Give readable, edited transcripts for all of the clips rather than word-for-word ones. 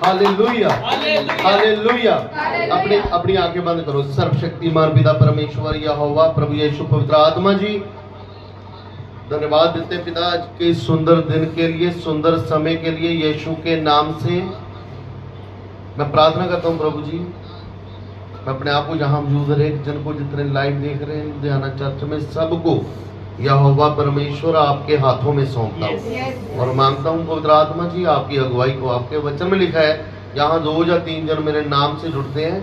Hallelujah hallelujah. अपनी आंखें बंद करो। सर्वशक्तिमान पिता परमेश्वर यहोवा प्रभु यीशु पवित्र आत्मा जी, धन्यवाद देते हैं पिता आज के सुंदर दिन के लिए, सुंदर समय के लिए। यीशु के नाम से मैं प्रार्थना करता हूँ प्रभु जी, मैं अपने आप को जहां मौजूद हर एक जन को, जितने लाइव देख रहे हैं लुधियाना चर्च में, सबको यहोवा परमेश्वर आपके हाथों में सौंपता हूँ और मांगता हूँ पवित्र आत्मा जी आपकी अगुवाई को। आपके वचन में लिखा है जहाँ 2 या 3 जन मेरे नाम से जुड़ते हैं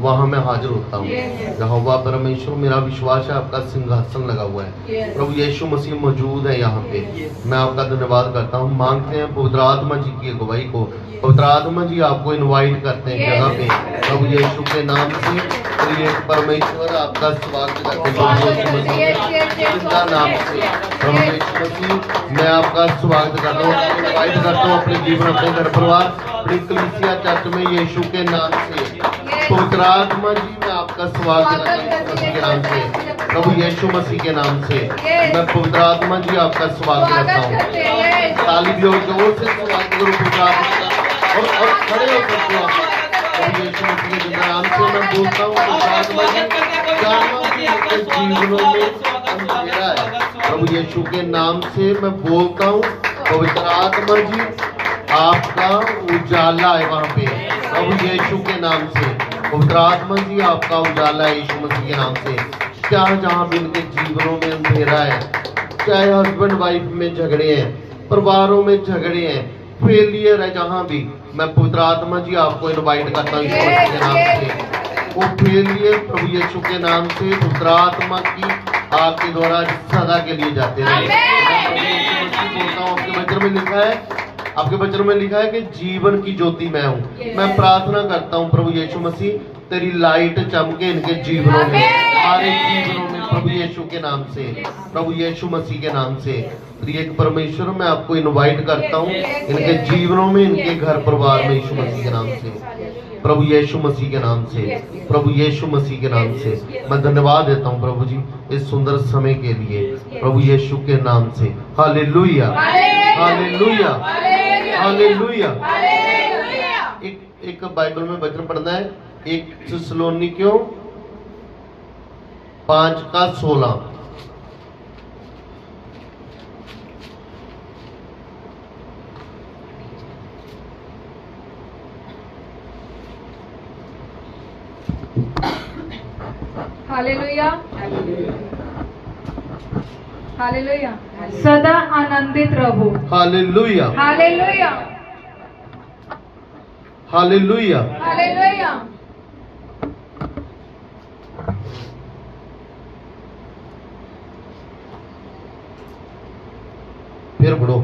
वहां मैं हाजिर होता हूँ। यहोवा परमेश्वर मेरा विश्वास है आपका सिंहासन लगा हुआ है, प्रभु यीशु मसीह मौजूद है यहाँ पे। मैं आपका धन्यवाद करता हूँ। मांगते हैं पवित्र आत्मा जी की अगुवाई को। पवित्र आत्मा जी आपको इनवाइट करते हैं जगह पे प्रभु यीशु के नाम से। परमेश्वर आपका स्वागत करते हैं नाम से। प्रभु यीशु मसीह मैं आपका स्वागत करता हूँ, इनवाइट करता हूँ अपने जीवन, अपने घर परिवार, अपनी कलीसिया चर्च में यीशु के नाम से। पवित्र आत्मा जी मैं आपका स्वागत करता हूँ के नाम से, प्रभु यीशु मसीह के नाम से। मैं पवित्र आत्मा जी आपका स्वागत करता हूँ। ताली भी और जोर से स्वागत करो पवित्र आत्मा और खड़े होकर प्रभु यीशु मसीह के नाम से मैं बोलता हूँ। पवित्र आत्मा जी जीवनों में अंधेरा है, प्रभु यीशु के नाम से मैं बोलता हूँ। पवित्र आत्मा जी आपका उजाला है वहाँ पे प्रभु यीशु के नाम से। पवित्र आत्मा जी आपका उजाला है यीशु मसीह के नाम से। क्या जहाँ भी इनके जीवनों में अंधेरा है, चाहे हस्बैंड वाइफ में झगड़े हैं, परिवारों में झगड़े हैं, फेलियर है, जहाँ भी मैं पवित्र आत्मा जी आपको इनवाइट करता हूँ यीशु मसीह के नाम से। वो फेलियर प्रभु यीशु के नाम से पवित्र आत्मा की आपके द्वारा सदा के लिए जाते रहे। आपके वचन में लिखा है, आपके वचन में लिखा है कि जीवन की ज्योति मैं हूँ। मैं प्रार्थना करता हूँ प्रभु यीशु मसीह तेरी लाइट चमके इनके जीवनों में, हमारे जीवनों में प्रभु यीशु के नाम से, प्रभु यीशु मसीह के नाम से। प्रिय परमेश्वर मैं आपको इनवाइट करता हूँ इनके जीवनों में, इनके घर परिवार में यीशु मसीह के नाम से, प्रभु यीशु मसीह के नाम से, प्रभु यीशु मसीह के नाम से। मैं धन्यवाद देता हूँ प्रभु जी इस सुंदर समय के लिए, प्रभु यीशु के नाम से। Hallelujah hallelujah hallelujah. एक बाइबल में वचन पढ़ना है, 1 थिस्सलुनीकियों 5:16। Hallelujah hallelujah. सदा आनंदित रहो। Hallelujah hallelujah hallelujah hallelujah. फिर पढ़ो।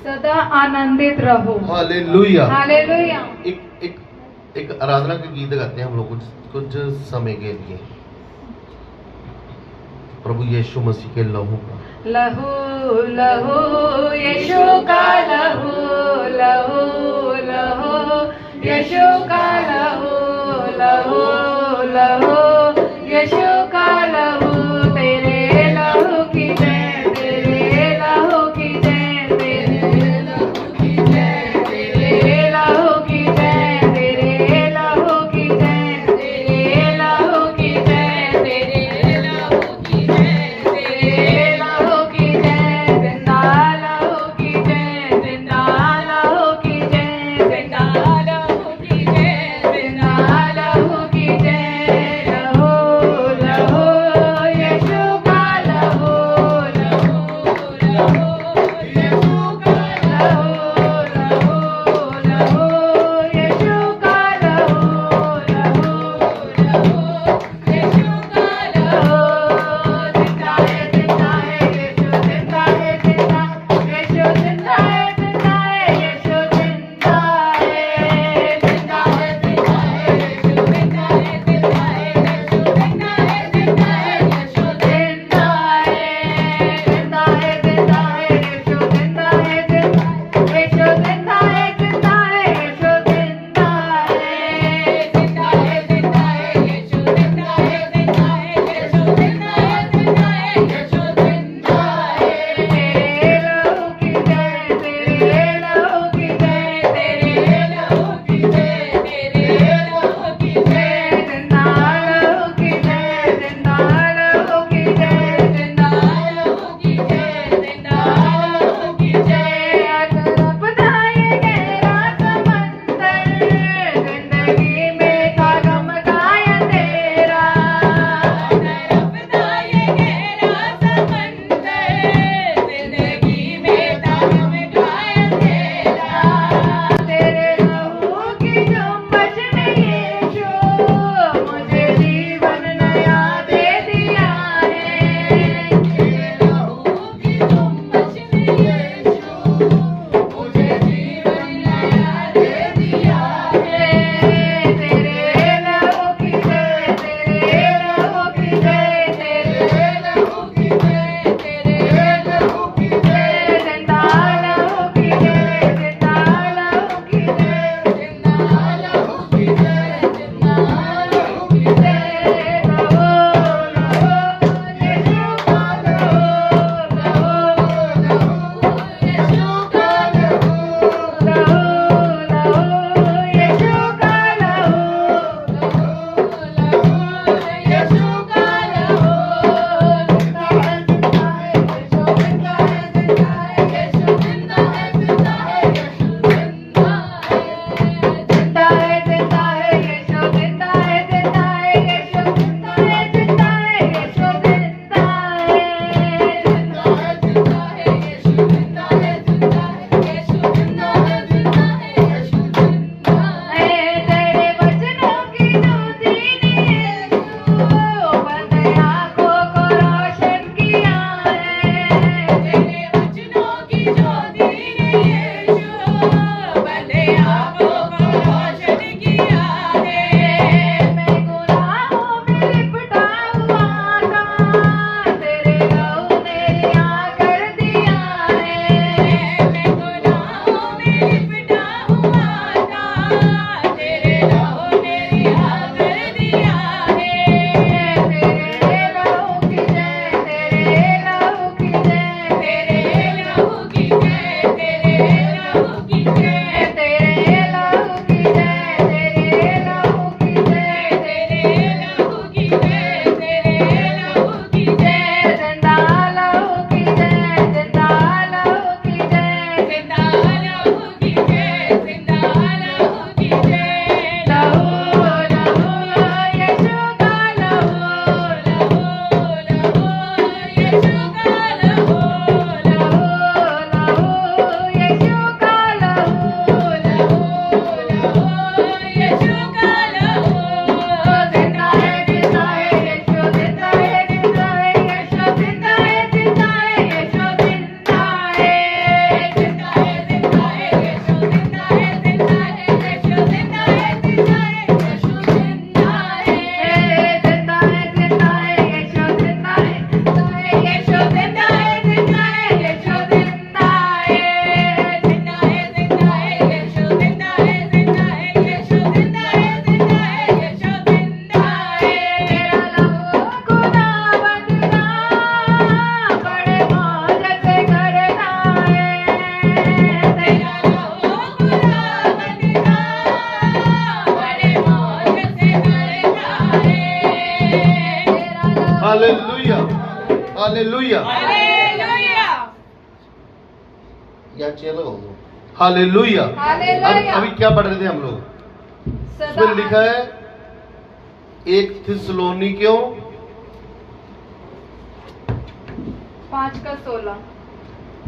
सदा आनंदित रहो। हालेलुया। हालेलुया। एक एक एक आराधना का गीत गाते हैं हम लोग कुछ समय के लिए, प्रभु यीशु मसीह के लहू का। लहू लहू यीशु का लहू, लहू लहू यीशु का लहू, लहू लहू यीशु का लहू, तेरे लहू की जय, तेरे लहू की जय, तेरे लहू की जय, तेरे लहू की जय, तेरे लहू की जय, तेरे लहू की जय, तेरे लहू की जय, तेरे लहू की जय, जिंदा लहू की जय, जिंदा लहू की जय, जिंदा लहू की जय, जिंदा हालेलुया, हालेलुया। हालेलुया, या चलो हालेलुया। हालेलुया। अभी क्या पढ़ रहे थे हम लोग? इसमें लिखा है 1 थिस्सलुनीकियों 5:16।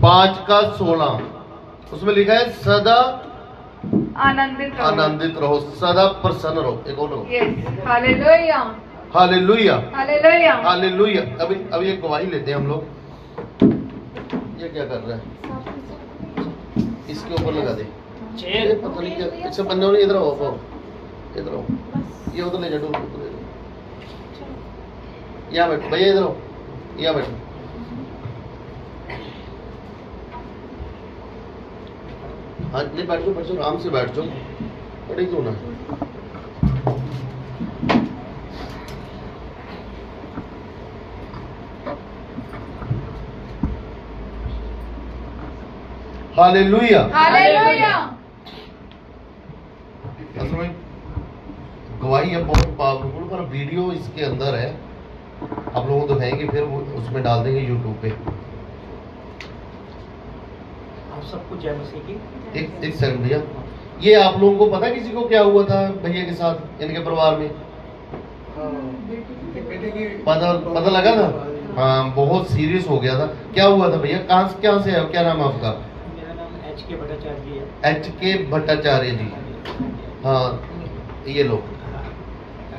5:16 उसमें लिखा है सदा आनंदित रहो। आनंदित रहो, सदा प्रसन्न रहो। एक और yes, hallelujah, hallelujah, hallelujah. Hallelujah. अभी एक गवाही लेते हैं हम लोग। ये क्या कर रहा है? इसके ऊपर लगा दे। ये पता नहीं क्या इससे बनने वाली। इधर आओ, इधर आओ, ये उधर ले जाओ, यहाँ बैठो भैया, इधर आओ, यहाँ बैठो। हाँ नहीं, बैठ जाओ, आराम से बैठ जाओ, बड़ी क्यों ना। Hallelujah, hallelujah. असल में गवाही है बहुत पावरफुल, पर वीडियो इसके अंदर है, आप लोगों को दिखाएंगे, फिर वो उसमें डाल देंगे यूट्यूब पे। आप सबको जय मसीह की। एक सेकंड भैया, ये आप लोगों को पता है किसी को क्या हुआ था भैया के साथ, इनके परिवार में? पता लगा था? हाँ, बहुत सीरियस हो गया था। क्या हुआ था भैया? कहाँ से है? क्या नाम है आपका? मेरा नाम HK भट्टाचार्य है। HK भट्टाचार्य जी। हाँ, ये लो,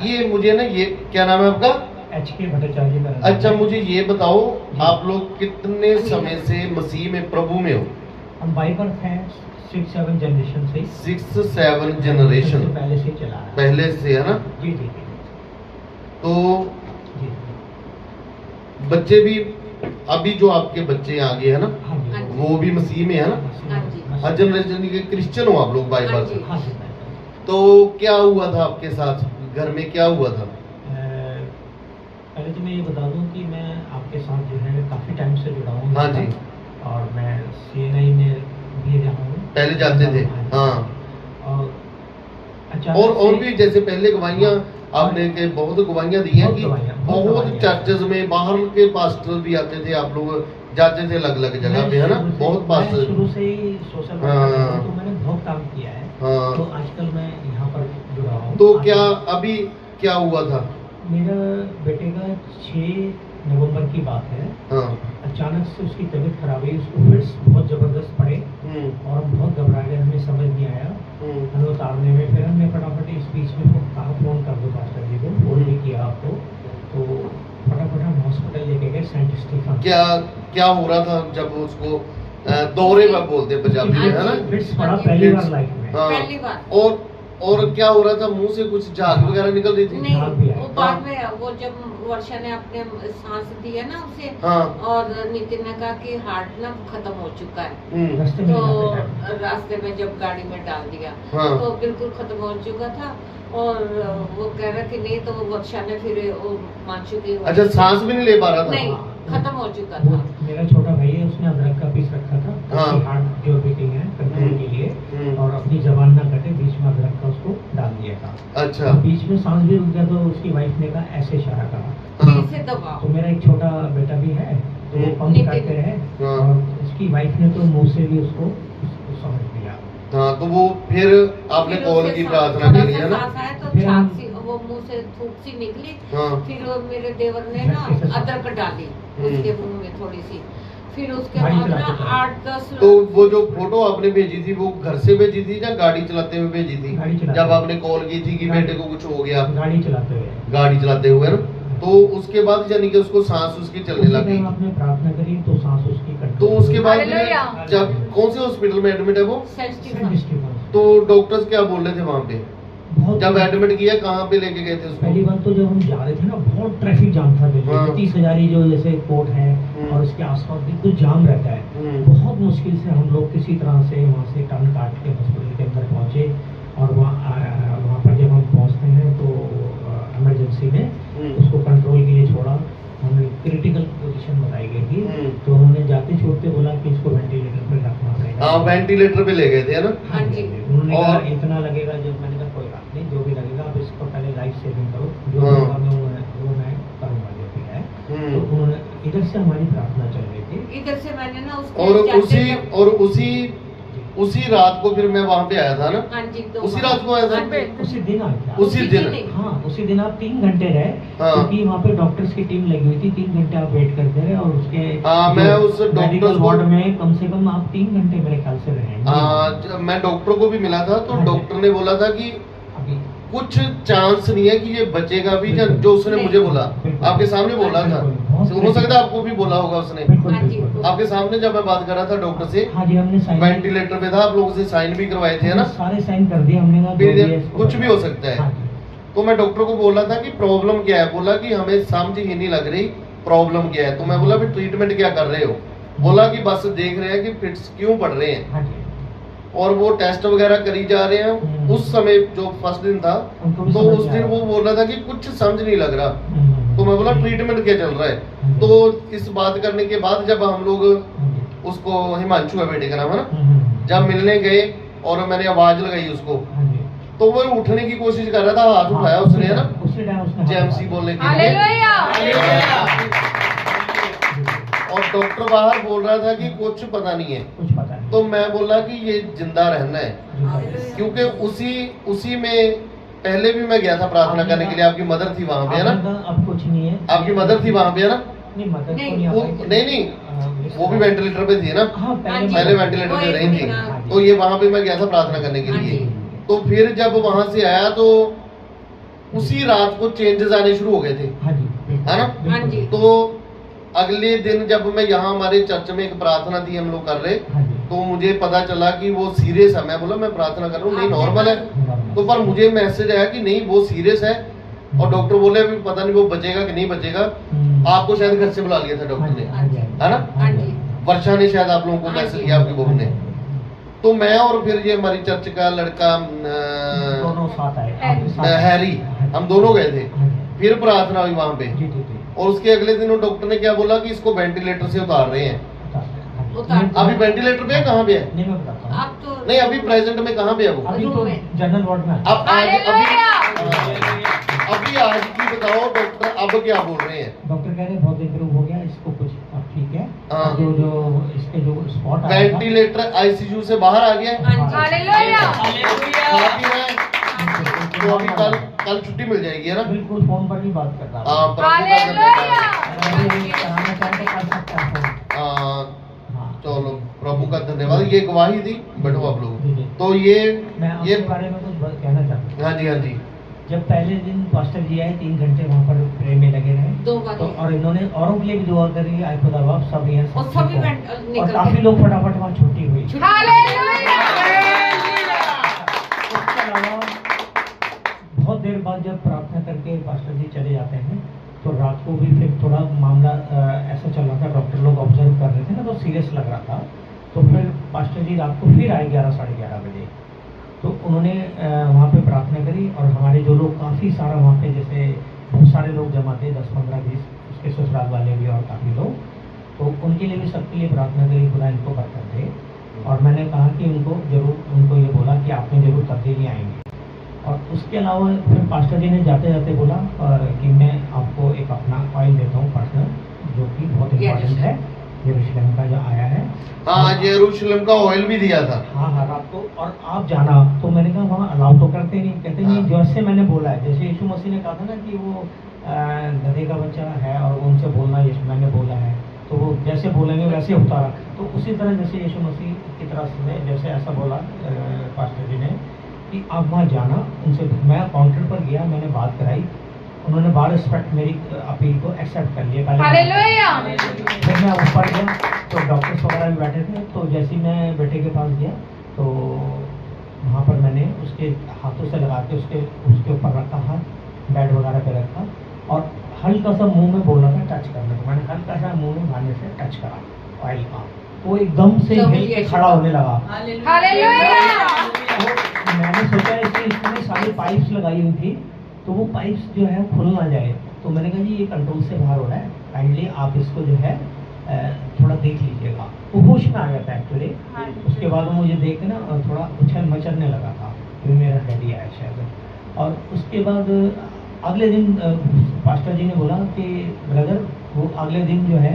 ये मुझे ना, ये क्या नाम है आपका? HK भट्टाचार्य मेरा नाम अच्छा, है। मुझे ये बताओ, आप लोग कितने समय से मसीह में, प्रभु में हो? हम बाई बर्थ हैं 6-7 जनरेशन से। 6-7 जनरेशन सबसे पहले से चला रहा है। पहले से, है ना? जी जी जी तो जी। बच्चे भी, अभी जो आपके बच्चे आगे है ना, हाँ जी, वो भी मसीह में है ना? हाँ जी। हर जनरेशन के क्रिश्चियन हो आप लोग बाई बर्थ। हाँ जी। तो क्या हुआ था आपके साथ, घर में क्या हुआ था? पहले तो मैं ये बता दूं कि मैं आपके साथ जो है काफ़ी टाइम से जुड़ा हूँ। हाँ जी। और मैं CNI में भी रहा हूँ। पहले जाते थे? हाँ। और अचानक और से- भी जैसे पहले गवाहियाँ आपने के बहुत गवाहियाँ दी हैं कि बहुत चर्चेज में बाहर के पास्टर भी आते थे, आप लोग जाते थे अलग अलग जगह पे, है ना? बहुत मैं पास्टर। शुरू से ही सोशल वर्क हाँ। करता हूं, तो मैंने बहुत काम किया है। हाँ। तो आजकल मैं यहाँ पर जुड़ा हूँ। तो क्या अभी क्या हुआ था? मेरा बेटे का 6 नवंबर की बात है। हाँ। अचानक से उसकी तबीयत खराब हुई, उसको फिट्स बहुत जबरदस्त पड़े और हम बहुत घबरा गए, हमें समझ नहीं आया हमें उतारने में। फिर हमने फटाफट इस बीच में कहा फ़ोन कर दो पास्टर जी को, फ़ोन भी किया आपको, तो फटाफट हम हॉस्पिटल लेके गए सेंट स्टीफन। क्या हो रहा था जब उसको दौरे में बोलते हैं पंजाबी में, है ना? फिट्स पड़ा पहली बार लाइफ में। हाँ। पहली बार। और क्या हो रहा था? मुंह से कुछ झाग वगैरह निकल रही थी? झाग भी नहीं, आया। वो बाद में, वो जब वर्षा ने अपने सांस दी है ना उसे, हाँ। और नितिन ने कहा कि हार्ट ना खत्म हो चुका है, रास्ते में तो जाते टाइम। रास्ते में जब गाड़ी में डाल दिया हाँ। तो बिल्कुल खत्म हो चुका था। और वो कह रहा कि नहीं, तो वो वर्षा ने फिर वो मानसू की अच्छा, सांस भी नहीं ले पा रहा था? नहीं, खत्म हो चुका वो था। मेरा छोटा भाई है, उसने अदरक का पीस रखा था हाँ। उसकी हार्ट जो बीटिंग है कंट्रोल के लिए, हम्म। और अपनी जबान ना कटे, बीच में अदरक का उसको डाल दिया था। अच्छा। तो बीच में सांस भी रुक गया, तो उसकी वाइफ ने कहा ऐसे इशारा करा। हाँ। इसे दबाओ। तो मेरा एक छोटा बेटा भी है, तो वो पंप नितिन। करते रहे, हाँ। और उसकी वाइफ ने तो मुंह से भी उसको समझ लिया। हाँ, तो वो फिर आपने फिर कॉल उसे की सांस- प्रार्थना थोड़ा के लिए, सा है ना? सांस आया तो फिर हम- छाप सी, वो मुंह से थूक सी निकली। हाँ। फिर वो मेरे देवर ने ना अदरक डाली उसके मुंह में थोड़ी सी। फिर उसके गाड़ी बाद ना चलाते थे। 8-10 तो वो जो फोटो आपने भेजी थी, वो घर से भेजी थी या गाड़ी चलाते हुए भेजी थी? गाड़ी चलाते जब हुए। आपने कॉल की थी कि बेटे को कुछ हो गया, गाड़ी चलाते हुए। गाड़ी चलाते हुए ना, तो उसके बाद यानी कि उसको सांस उसकी चलने उसी लगी। टाइम आपने प्रार्थना करी तो सांस उसकी तो कंट्रोल। उसके बाद हालेलुया। जब कौन से हॉस्पिटल में एडमिट है वो? Saint Saint Stephen. स्टीफन। तो डॉक्टर्स क्या बोल रहे थे वहाँ पे बहुत जब एडमिट किया? कहाँ पे लेके गए थे उसको? पहली बार तो जब हम जा रहे थे ना, बहुत ट्रैफिक जाम था दिल्ली हाँ। में। 30,000 जो जैसे कोर्ट है और उसके आसपास बिल्कुल जाम रहता है। बहुत मुश्किल से हम लोग किसी तरह से वहाँ से टर्न काट के हॉस्पिटल के अंदर पहुँचे, और वहाँ पर जब हम पहुँचते हैं तो इमरजेंसी में उसको कंट्रोल के लिए छोड़ा। हमें क्रिटिकल पोजीशन बताई गई थी, तो उन्होंने जाते छोड़ते बोला कि इसको वेंटिलेटर पर रखना पड़ेगा। हाँ, वेंटिलेटर पे ले गए थे, है ना? हाँ जी। उन्होंने कहा और- इतना लगेगा, जब मैंने कहा कोई बात नहीं, जो भी लगेगा आप इसको पहले लाइफ सेविंग करो, जो हाँ। होगा वो मैं करूँगा जो भी है। इधर से हमारी प्रार्थना चल रही थी। इधर से मैंने ना उसके और चाचे जब- उसी रात को फिर मैं वहाँ पे आया था ना। हाँ जी, तो उसी रात को आया था? हाँ जी। उसी दिन आ गया। उसी दिन हाँ, उसी दिन आप 3 घंटे रहे, हाँ। क्योंकि वहाँ पे डॉक्टर्स की टीम लगी हुई थी। 3 घंटे आप वेट करते रहे और उसके हाँ, मैं उस मेडिकल डॉक्टर्स को- वार्ड में कम से कम आप 3 घंटे मेरे ख्याल से रहे। मैं डॉक्टर को भी मिला था, तो हाँ जी। डॉक्टर ने बोला था कि अभी कुछ चांस नहीं है कि ये बचेगा भी, बिल्कुल। जो उसने नहीं। मुझे बोला, बिल्कुल। आपके सामने बोला था। बिल्कुल, बहुत हो सकता है आपको भी बोला होगा उसने, बिल्कुल हाँ जी। बिल्कुल। आपके सामने जब मैं बात कर रहा था डॉक्टर से, हाँ जी, हमने साइन वेंटिलेटर पे था, आप लोगों से साइन भी करवाए थे ना। सारे साइन कर दिए हमने कहा, फिर जो भी है इसको कुछ भी हो सकता है। हाँ जी। तो मैं डॉक्टर को बोला था कि प्रॉब्लम क्या है, बोला कि हमें समझ ही नहीं लग रही प्रॉब्लम क्या है। तो मैं बोला फिर ट्रीटमेंट क्या कर रहे हो, बोला कि बस देख रहे हैं कि फिट्स क्यों पड़ रहे हैं, हाँ जी। और वो टेस्ट वगैरह करी जा रहे हैं। उस समय जो फर्स्ट दिन था, उनको भी तो समझ उस में दिन आ वो रहा बोल रहा था कि कुछ समझ नहीं लग रहा। हम्म। तो मैं बोला ट्रीटमेंट क्या चल रहा है। हम्म। तो इस बात करने के बाद जब हम लोग हाँ जी। उसको, हिमांशु है बेटे का नाम है ना, हम्म। जब मिलने गए और मैंने आवाज लगाई उसको, हाँ जी। तो वो उठने की कोशिश कर रहा था, हाथ उठाया उसने, है ना, उसी टाइम उसने जेएमसी बोलने के लिए। हालेलुया। और डॉक्टर बाहर बोल रहा था कि कुछ पता नहीं है। कुछ पता नहीं। तो मैं बोला कि ये जिंदा रहना है, हालेलुया। क्योंकि उसी में पहले भी मैं गया था प्रार्थना करने के लिए। आपकी मदर थी वहां पे, है ना, आपने कहा, अब कुछ नहीं है। आपकी मदर थी वहां पे, है ना। नहीं, मदर नहीं, तो नहीं आ वो पाई। नहीं, वो भी वेंटिलेटर पे थी ना, हाँ, हाँ जी। पहले वेंटिलेटर पे वो रही थी। एक हाँ। तो ये वहां पे मैं गया था प्रार्थना करने के हाँ लिए। जी। तो फिर जब वहां से आया तो उसी रात को चेंजेस आने शुरू हो गए थे, हाँ जी, बिल्कुल, है ना? बिल्कुल, हाँ जी। तो अगले दिन जब मैं यहाँ हमारे चर्च में एक प्रार्थना थी हम लोग कर रहे, हाँ जी। तो मुझे पता चला कि वो सीरियस है। मैं बोला मैं प्रार्थना कर रहा हूँ, नहीं नॉर्मल है। तो पर मुझे मैसेज आया कि नहीं वो सीरियस है, और डॉक्टर बोले अभी पता नहीं वो बचेगा कि नहीं बचेगा। आपको शायद घर से बुला लिया था डॉक्टर ने, है ना? हाँ जी। वर्षा ने शायद आप लोगों को हाँ मैसेज जी। किया, आपकी बहू ने। तो मैं और फिर ये हमारी चर्च का लड़का दोनों साथ आए, आपके साथ आए। हैरी, हम दोनों गए थे। हाँ जी। फिर प्रार्थना हुई वहां पे, जी जी जी। और उसके अगले दिन वो डॉक्टर ने क्या बोला कि इसको वेंटिलेटर से उतार रहे हैं। उतार- अभी वेंटिलेटर पे है, कहाँ पे है? नहीं, मैं बताता हूँ। आप तो नहीं, अभी प्रेजेंट में कहाँ पे है वो? अभी तो रूम में। जनरल वार्ड में है। अब आज हालेलुया। अभी आज की बताओ डॉक्टर अब क्या बोल रहे हैं? डॉक्टर कह रहे हैं बहुत इम्प्रूव हो गया, इसको कुछ अब ठीक है। हाँ। जो इसके जो स्पॉट आया था, वेंटिलेटर आईसीयू से बाहर आ गया है, हाँ जी। हालेलुया। खा पी रहा है। तो अभी कल छुट्टी मिल जाएगी, है ना? बिल्कुल फोन पर भी बात कर रहा हाँ, हूँ। प्रभु का धन्यवाद। अगर अभी कराना चाहें तो कर सकते हैं फोन। हाँ, हाँ। चलो प्रभु का धन्यवाद। ये गवाही थी, बैठो आप जी, लोग। जी। तो ये मैं आपके बारे में कुछ कहना चाहता हूँ। हाँ जी, हाँ जी। जब पहले दिन पास्टर जी आए, 3 घंटे वहाँ पर प्रे में लगे रहे, 2 बार तो और इन्होंने औरों के लिए भी दुआ करी, आई खुदा बाप सब यहाँ और सभी ठीक हो। वेंट- निकल और काफी गए। लोग फटाफट वहाँ छुट्टी हुई। हालेलुया। उसके अलावा बहुत देर बाद जब प्रार्थना करके पास्टर जी चले जाते हैं, तो रात को भी फिर थोड़ा मामला ऐसा चल रहा था, डॉक्टर लोग ऑब्जर्व कर रहे थे ना, तो सीरियस लग रहा था। तो फिर पास्टर जी रात को फिर आए 11 साढ़े 11 बजे। तो उन्होंने वहाँ पे प्रार्थना करी, और हमारे जो लोग काफ़ी सारा वहाँ पे, जैसे बहुत सारे लोग जमा थे, 10 15 20, उसके ससुराल वाले भी और काफ़ी लोग, तो उनके लिए भी सबके लिए प्रार्थना करी, खुदा इनको बरकत दे। और मैंने कहा कि उनको ये बोला कि आप में जरूर तब्दीली आएंगी। और उसके अलावा फिर पास्टर जी ने जाते जाते बोला कि मैं आपको एक अपना ऑयल देता हूँ पर्सनल, जो कि बहुत इम्पोर्टेंट है, यरूशलेम का जो आया है। हाँ, यरूशलेम का ऑयल भी दिया था। हाँ हाँ, रात को, और आप जाना। तो मैंने कहा वहाँ अलाउ तो करते नहीं, कहते नहीं, जैसे मैंने बोला है, जैसे यीशु मसीह ने कहा था ना कि वो गधे का बच्चा है और वो उनसे बोलना, यीशु मैंने बोला है, तो वो जैसे बोलेंगे वैसे होता रहा। तो उसी तरह जैसे यीशु मसीह की तरफ से जैसे ऐसा बोला पास्टर जी ने कि आप वहाँ जाना, उनसे। मैं काउंटर पर गया, मैंने बात कराई, उन्होंने बार रिस्पेक्ट मेरी अपील को एक्सेप्ट कर लिया। हालेलुया। फिर मैं ऊपर गया, तो डॉक्टर्स वगैरह भी बैठे थे। तो जैसे ही मैं बेटे के पास गया, तो वहाँ पर मैंने उसके हाथों से लगा के उसके ऊपर रखा, हाथ बेड वगैरह पे रखा, और हल्का सा मुंह में बोल रहा था टच करने को। मैंने हल्का सा मुंह में भाने से टच करा ऑयल का, वो एकदम से हिल के खड़ा होने लगा। हालेलुया। तो मैंने सोचा इसमें सारी पाइप्स लगाई हुई थी, तो वो पाइप्स जो है खुल ना जाए। तो मैंने कहा जी ये कंट्रोल से बाहर हो रहा है, काइंडली आप इसको जो है थोड़ा देख लीजिएगा। वो होश में आ गया था एक्चुअली। उसके बाद वो मुझे देख के ना थोड़ा उछल मचलने लगा था, फिर मेरा डैडी आया शायद। और उसके बाद अगले दिन पास्टर जी ने बोला कि ब्रदर वो अगले दिन जो है,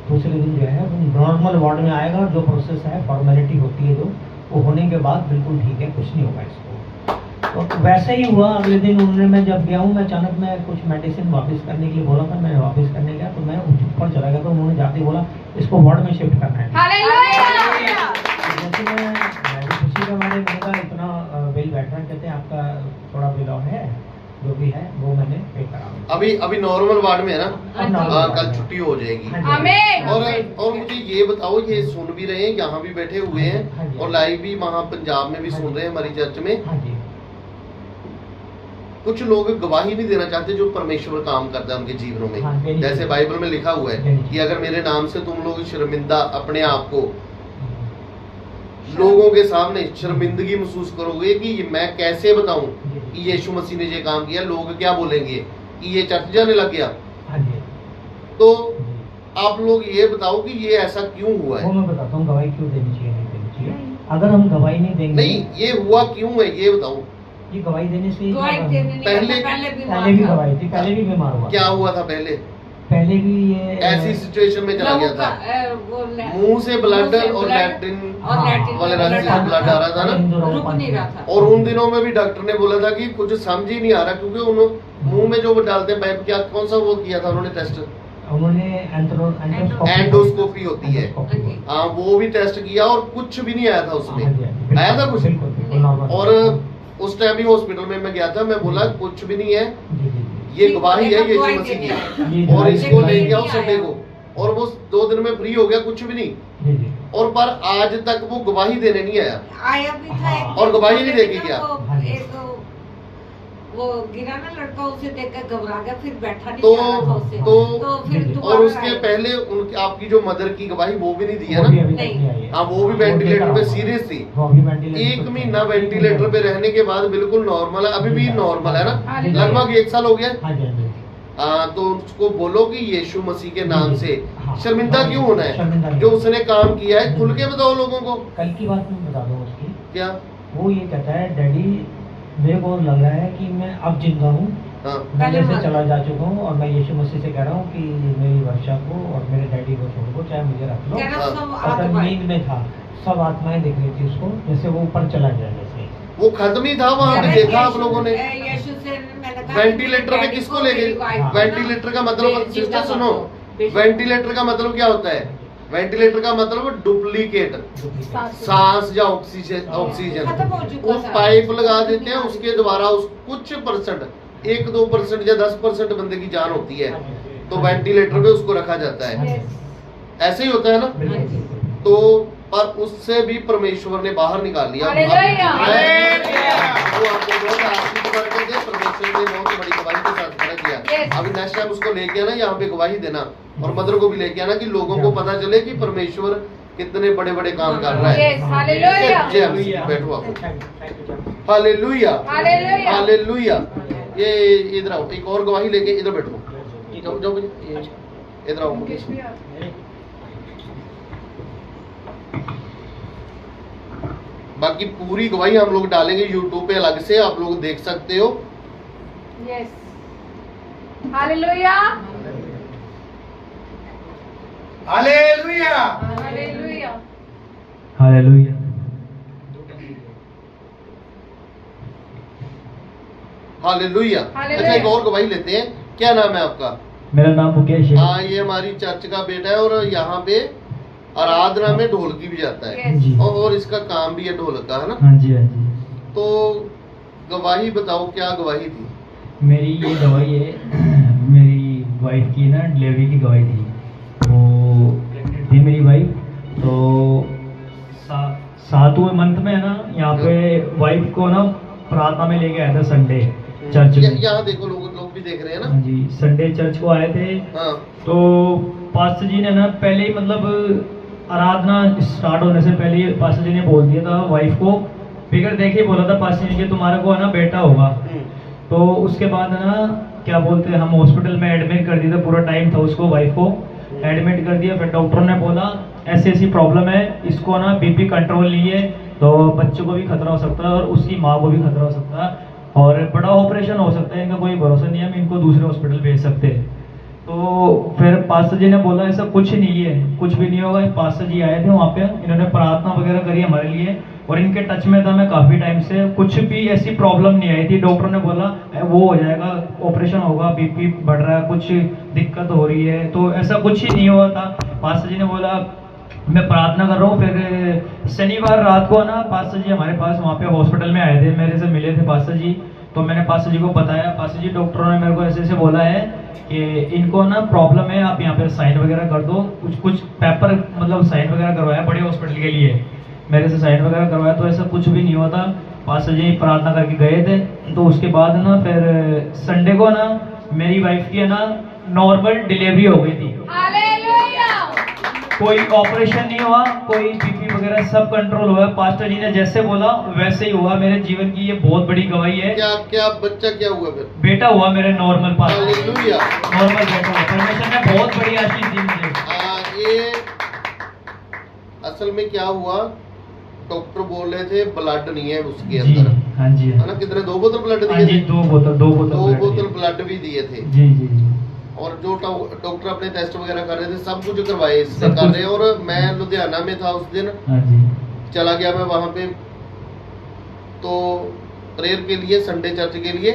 दूसरे दिन जो है वो नॉर्मल वार्ड में आएगा और जो प्रोसेस है, फॉर्मेलिटी होती है जो, वो होने के बाद बिल्कुल ठीक है, कुछ नहीं होगा इसको। तो वैसे ही हुआ। अगले दिन उन्होंने, मैं जब गया हूँ, मैं अचानक मैं कुछ मेडिसिन वापस करने के लिए बोला था, मैं वापस करने गया तो मैं ऊपर चला गया, तो उन्होंने जाते ही बोला इसको वार्ड में शिफ्ट करना है। हालेलुया। जैसे मैं खुशी का मारे मैंने कहा इतना बिल बैठ रहा है, कहते हैं आपका थोड़ा बिल और है, जो भी है वो मैंने पे करा। अभी नॉर्मल वार्ड में है ना? हाँ, कल छुट्टी हो जाएगी। आमीन। और मुझे ये बताओ, ये सुन भी रहे हैं, यहाँ भी बैठे हुए हैं और लाइव भी वहाँ पंजाब में भी सुन रहे हैं हमारी चर्च में। हाँ जी। कुछ लोग गवाही नहीं देना चाहते जो परमेश्वर काम करता है उनके जीवनों में। हाँ, जैसे बाइबल में लिखा हुआ है कि अगर मेरे नाम से तुम लोग शर्मिंदा अपने आप को लोगों के सामने शर्मिंदगी महसूस करोगे कि मैं कैसे बताऊं कि यीशु मसीह ने ये काम किया, लोग क्या बोलेंगे कि ये चर्च जाने लग गया। हाँ जी। तो आप लोग ये बताओ कि ये ऐसा क्यों हुआ है? वो मैं बताता हूँ गवाही क्यों देनी चाहिए, नहीं देनी चाहिए। अगर हम गवाही नहीं देंगे, नहीं, ये हुआ क्यों है ये बताओ। ये गवाही देने से पहले भी गवाही थी, पहले भी बीमार हुआ। क्या हुआ था पहले? पहले भी ये ऐसी सिचुएशन में चला गया था, मुंह से ब्लड और लैट्रिन वाले रास्ते से ब्लड आ रहा था ना, रुक नहीं रहा था। और उन दिनों में भी डॉक्टर ने बोला था कि कुछ समझ ही नहीं आ रहा, क्योंकि उन्होंने मुंह में जो वो डालते हैं पाइप, क्या कौन सा वो किया था उन्होंने टेस्ट? उन्होंने एंडोस्कोपी होती है, हाँ वो भी टेस्ट किया और कुछ भी नहीं आया था उसमें। आया था कुछ? और उस टाइम भी हॉस्पिटल में मैं गया था, मैं बोला कुछ भी नहीं है, ये गवाही है यीशु मसीह की, और इसको लेके आओ संडे को। और वो 2 दिन में फ्री हो गया, कुछ भी नहीं। और पर आज तक वो गवाही देने नहीं आया भी था। और गवाही नहीं देगी क्या? वो गिरा ना लड़का, उसे देखकर घबरा गया, फिर बैठा नहीं तो जा रहा था उससे। तो फिर और उसके पहले उनकी आपकी जो मदर की गवाही वो भी नहीं दी है ना? हाँ, वो भी वेंटिलेटर पे सीरियस थी, 1 महीना वेंटिलेटर पे रहने के बाद बिल्कुल नॉर्मल है, अभी भी नॉर्मल है ना, लगभग 1 साल हो गया। तो उसको बोलो कि यीशु मसीह के नाम से शर्मिंदा क्यों होना है, जो उसने काम किया है खुल के बताओ लोगों को। कल की बात मैं बता दूं उसकी। क्या? वो ये कहता है डैडी मेरे को लग रहा है कि मैं अब जिंदा हूँ, पहले से चला जा चुका हूँ, और मैं यीशु मसीह से कह रहा हूँ कि मेरी वर्षा को और मेरे डैडी को छोड़ को, चाहे मुझे रख लो। और नींद में था, सब आत्माएं दिख रही थी उसको, जैसे वो ऊपर चला गया, जैसे वो खत्म ही था। वहाँ पे देखा आप लोगों ने यीशु से मैंने कहा वेंटिलेटर में किसको ले गए? वेंटिलेटर का मतलब सिस्टर सुनो, वेंटिलेटर का मतलब क्या होता है? वेंटिलेटर का मतलब डुप्लीकेट सांस या ऑक्सीजन उस पाइप लगा देते हैं, उसके द्वारा उस कुछ परसेंट 1-2% या 10% बंदे की जान होती है, तो वेंटिलेटर पे उसको रखा जाता है। ऐसे ही होता है ना? तो पर उससे भी परमेश्वर ने बाहर निकाल लिया। वो आपको बहुत आशीष करके दे, परमेश्वर ने बहुत बड़ी गवाही के साथ खड़ा किया। अभी नेक्स्ट टाइम उसको लेके आना, यहाँ पे गवाही देना, और मदर को भी लेके आना, कि लोगों को पता चले कि परमेश्वर कितने बड़े बड़े काम कर रहा है। बैठो आप। Hallelujah, hallelujah. ये इधर आओ, एक और गवाही लेके इधर बैठो, जाओ इधर आओ। बाकी पूरी गवाही हम लोग डालेंगे यूट्यूब पे अलग से, आप लोग देख सकते हो। Yes, hallelujah, hallelujah, hallelujah, hallelujah. Hallelujah. अच्छा, एक और गवाही लेते हैं। क्या नाम है आपका? मेरा नाम मुकेश है। हाँ, ये हमारी चर्च का बेटा है, और यहाँ पे आराधना में ढोलकी भी जाता है, और इसका काम भी है ढोलक का, है ना? हाँ जी, हाँ जी। तो गवाही बताओ, क्या गवाही थी? मेरी ये गवाही है, मेरी वाइफ की ना डिलीवरी की गवाही थी। वो प्रेग्नेंट थी मेरी वाइफ, तो 7वें मंथ में ना यहाँ पे वाइफ को ना प्रार्थना में लेके आया था संडे चर्च में। यहाँ देखो, लोग भी देख रहे हैं ना। हाँ जी, संडे चर्च को आए थे। हाँ। तो पास्टर जी ने ना पहले ही, मतलब आराधना स्टार्ट होने से पहले ही पास्टर जी ने बोल दिया था वाइफ को, फिगर देखे बोला था पास्टर जी कि तुम्हारे को है ना बेटा होगा। तो उसके बाद है ना, क्या बोलते हैं, हम हॉस्पिटल में एडमिट कर दिया था, पूरा टाइम था उसको, वाइफ को एडमिट कर दिया। फिर डॉक्टर ने बोला ऐसी ऐसी प्रॉब्लम है, इसको ना बीपी कंट्रोल नहीं है, तो बच्चों को भी खतरा हो सकता है और उसकी माँ को भी खतरा हो सकता है। और बड़ा ऑपरेशन हो सकता है, इनका कोई भरोसा नहीं है, हम इनको दूसरे हॉस्पिटल भेज सकते हैं। तो फिर पास्टर जी ने बोला ऐसा कुछ नहीं है, कुछ भी नहीं होगा। पास्टर जी आए थे वहाँ पे, इन्होंने प्रार्थना वगैरह करी हमारे लिए और इनके टच में था मैं काफ़ी टाइम से, कुछ भी ऐसी प्रॉब्लम नहीं आई थी। डॉक्टर ने बोला वो हो जाएगा, ऑपरेशन होगा, बीपी बढ़ रहा है, कुछ दिक्कत हो रही है, तो ऐसा कुछ ही नहीं हुआ था। पास्टर जी ने बोला मैं प्रार्थना कर रहा हूँ। फिर शनिवार रात को ना पास्टर जी हमारे पास वहाँ पे हॉस्पिटल में आए थे, मेरे से मिले थे पास्टर जी। तो मैंने पास्टर जी को बताया, पास्टर जी डॉक्टरों ने मेरे को ऐसे ऐसे बोला है कि इनको ना प्रॉब्लम है, आप यहाँ पे साइन वगैरह कर दो। कुछ पेपर मतलब साइन वगैरह करवाया बड़े हॉस्पिटल के लिए, मेरे से साइन वगैरह करवाया, तो ऐसा कुछ भी नहीं हुआ था। पास्टर जी प्रार्थना करके गए थे। तो उसके बाद ना फिर संडे को ना मेरी वाइफ की है ना नॉर्मल डिलीवरी हो गई थी। कोई ऑपरेशन नहीं हुआ, कोई बीपी वगैरह सब कंट्रोल हुआ। पास्टर जी ने जैसे बोला वैसे ही हुआ। मेरे जीवन की ये बहुत बड़ी गवाही है। क्या बच्चा क्या हुआ फिर? बेटा हुआ मेरे नॉर्मल पास, हालेलुया। नॉर्मल बेटा हुआ। परमेश्वर ने बहुत बड़ी आशीष दी मुझे। ये असल में क्या हुआ, डॉक्टर बोल रहे थे ब्लड नहीं है उसके जी अंदर, हाँ जी है ना? कितने 2 बोतल ब्लड हाँ दिए जी, थे? 2 बोतल दो 2 बोतल ब्लड भी दिए थे। जी जी जी। और जो डॉक्टर अपने टेस्ट वगैरह कर रहे थे सब कुछ करवाए इससे सब कर कुछ। रहे। और मैं लुधियाना में था उस दिन, हाँ जी चला गया मैं वहां पे तो प्रेयर के लिए, संडे चर्च के लिए।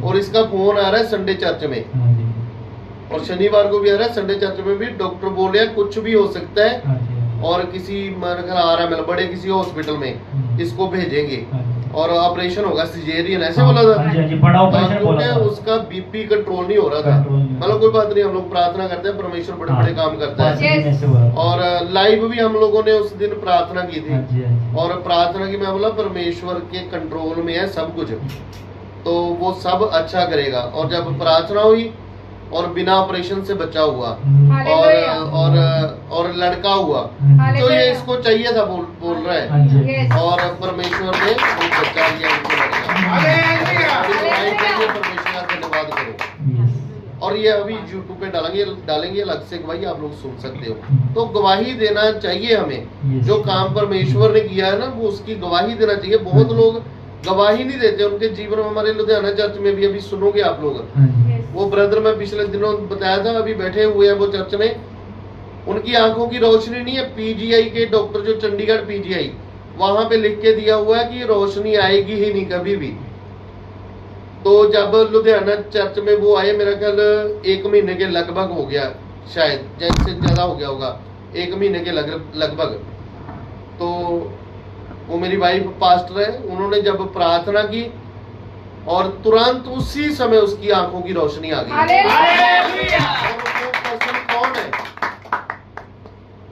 और इसका फोन आ रहा है संडे चर्च में, हाँ जी और शनिवार को भी आ रहा है संडे चर्च में भी। डॉक्टर बोल रहे हैं कुछ भी हो सकता है हाँ जी और किसी RML बड़े किसी हॉस्पिटल में इसको भेजेंगे हाँ जी। और ऑपरेशन होगा, सिजेरियन ऐसे बोला था। हाँ जी हाँ जी, बड़ा ऑपरेशन बोला क्योंकि था। उसका बीपी कंट्रोल नहीं हो रहा था। कंट्रोल नहीं हो रहा। मतलब कोई बात नहीं, हम लोग प्रार्थना करते हैं, परमेश्वर बड़े बड़े काम करता है। पास्टर जी ने ऐसे बोला था। और लाइव भी हम लोगों ने उस दिन प्रार्थना की थी। हाँ जी हाँ जी। और प्रार्थना की मैं बोला परमेश्वर के कंट्रोल में है सब कुछ, तो वो सब अच्छा करेगा। और जब प्रार्थना हुई और बिना ऑपरेशन से बच्चा हुआ और लड़का हुआ, तो ये इसको चाहिए था बोल रहा हाँ है। जी और परमेश्वर ने वो बच्चा दिया, उनको लड़का। हालेलुया। परमेश्वर का धन्यवाद करो। यस। और ये अभी YouTube पे डालेंगे अलग से गवाही, आप लोग सुन सकते हो। तो गवाही देना चाहिए हमें, जो काम परमेश्वर ने किया है ना वो उसकी गवाही देना चाहिए। बहुत लोग गवाही नहीं देते उनके जीवन में। हमारे लुधियाना चर्च में भी अभी सुनोगे आप लोग, हाँ जी वो ब्रदर मैं पिछले दिनों बताया था, अभी बैठे हुए हैं वो चर्च में, उनकी आंखों की रोशनी नहीं है। PGI के डॉक्टर जो चंडीगढ़ PGI, वहां पे लिख के दिया हुआ है कि रोशनी आएगी ही नहीं कभी भी। तो जब लुधियाना चर्च में वो आए, मेरा ख्याल 1 महीने के लगभग हो गया, शायद जैसे ज्यादा हो गया होगा, 1 महीने के लगभग। तो वो मेरी वाइफ पास्टर है, उन्होंने जब प्रार्थना की और तुरंत उसी समय उसकी आंखों की रोशनी आ गई। हालेलुया। और वो पर्सन कौन है?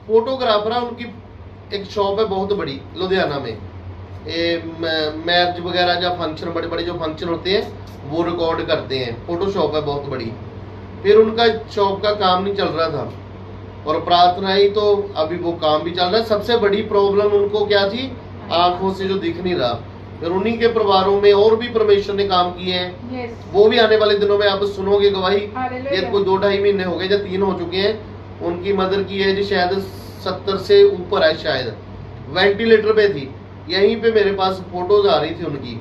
फोटोग्राफर है। उनकी एक शॉप है बहुत बड़ी लुधियाना में, मैरिज वगैरह या फंक्शन, बड़े बड़े जो फंक्शन होते हैं वो रिकॉर्ड करते हैं। फोटो शॉप है बहुत बड़ी। फिर उनका शॉप का काम नहीं चल रहा था और प्रार्थना ही, तो अभी वो काम भी चल रहा है। सबसे बड़ी प्रॉब्लम उनको क्या थी? आंखों से जो दिख नहीं रहा। फिर उन्हीं के परिवारों में और भी परमेश्वर ने काम किए हैं, वो भी आने वाले दिनों में आप सुनोगे गवाही। ये कोई 2-2.5 महीने हो गए या 3 हो चुके हैं। उनकी मदर की एज शायद 70 से ऊपर है, शायद वेंटिलेटर पे थी। यहीं पे मेरे पास फोटोज आ रही थी उनकी,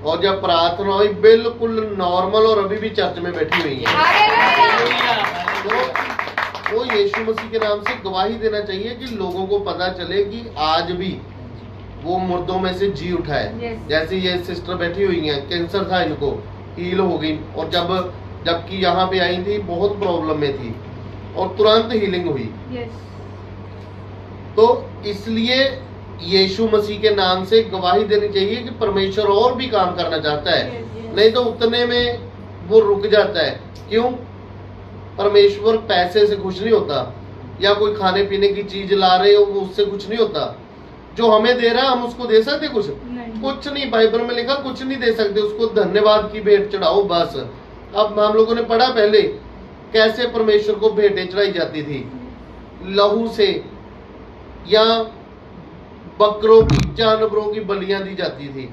और जब प्रार्थना हुई बिल्कुल नॉर्मल, और अभी भी चर्च में बैठी हुई है। तो वो यीशु मसीह के नाम से गवाही देना चाहिए कि लोगों को पता चले कि आज भी वो मुर्दों में से जी उठा है। जैसे ये सिस्टर बैठी हुई हैं, कैंसर था इनको, हील हो गई। और जबकि यहाँ पे आई थी बहुत प्रॉब्लम में थी और तुरंत हीलिंग हुई। तो इसलिए यीशु मसीह के नाम से गवाही देनी चाहिए कि परमेश्वर और भी काम करना चाहता है। नहीं तो उतने में वो रुक जाता है। क्यों? परमेश्वर पैसे से खुश नहीं होता, या कोई खाने पीने की चीज ला रहे हो वो उससे कुछ नहीं होता। जो हमें दे रहा है हम उसको दे सकते कुछ नहीं। बाइबल में लिखा कुछ नहीं दे सकते, उसको धन्यवाद की भेंट चढ़ाओ बस। अब हम लोगों ने पढ़ा पहले कैसे परमेश्वर को भेंटें चढ़ाई जाती थी, लहू से या बकरों की, जानवरों की बलियां दी जाती थी।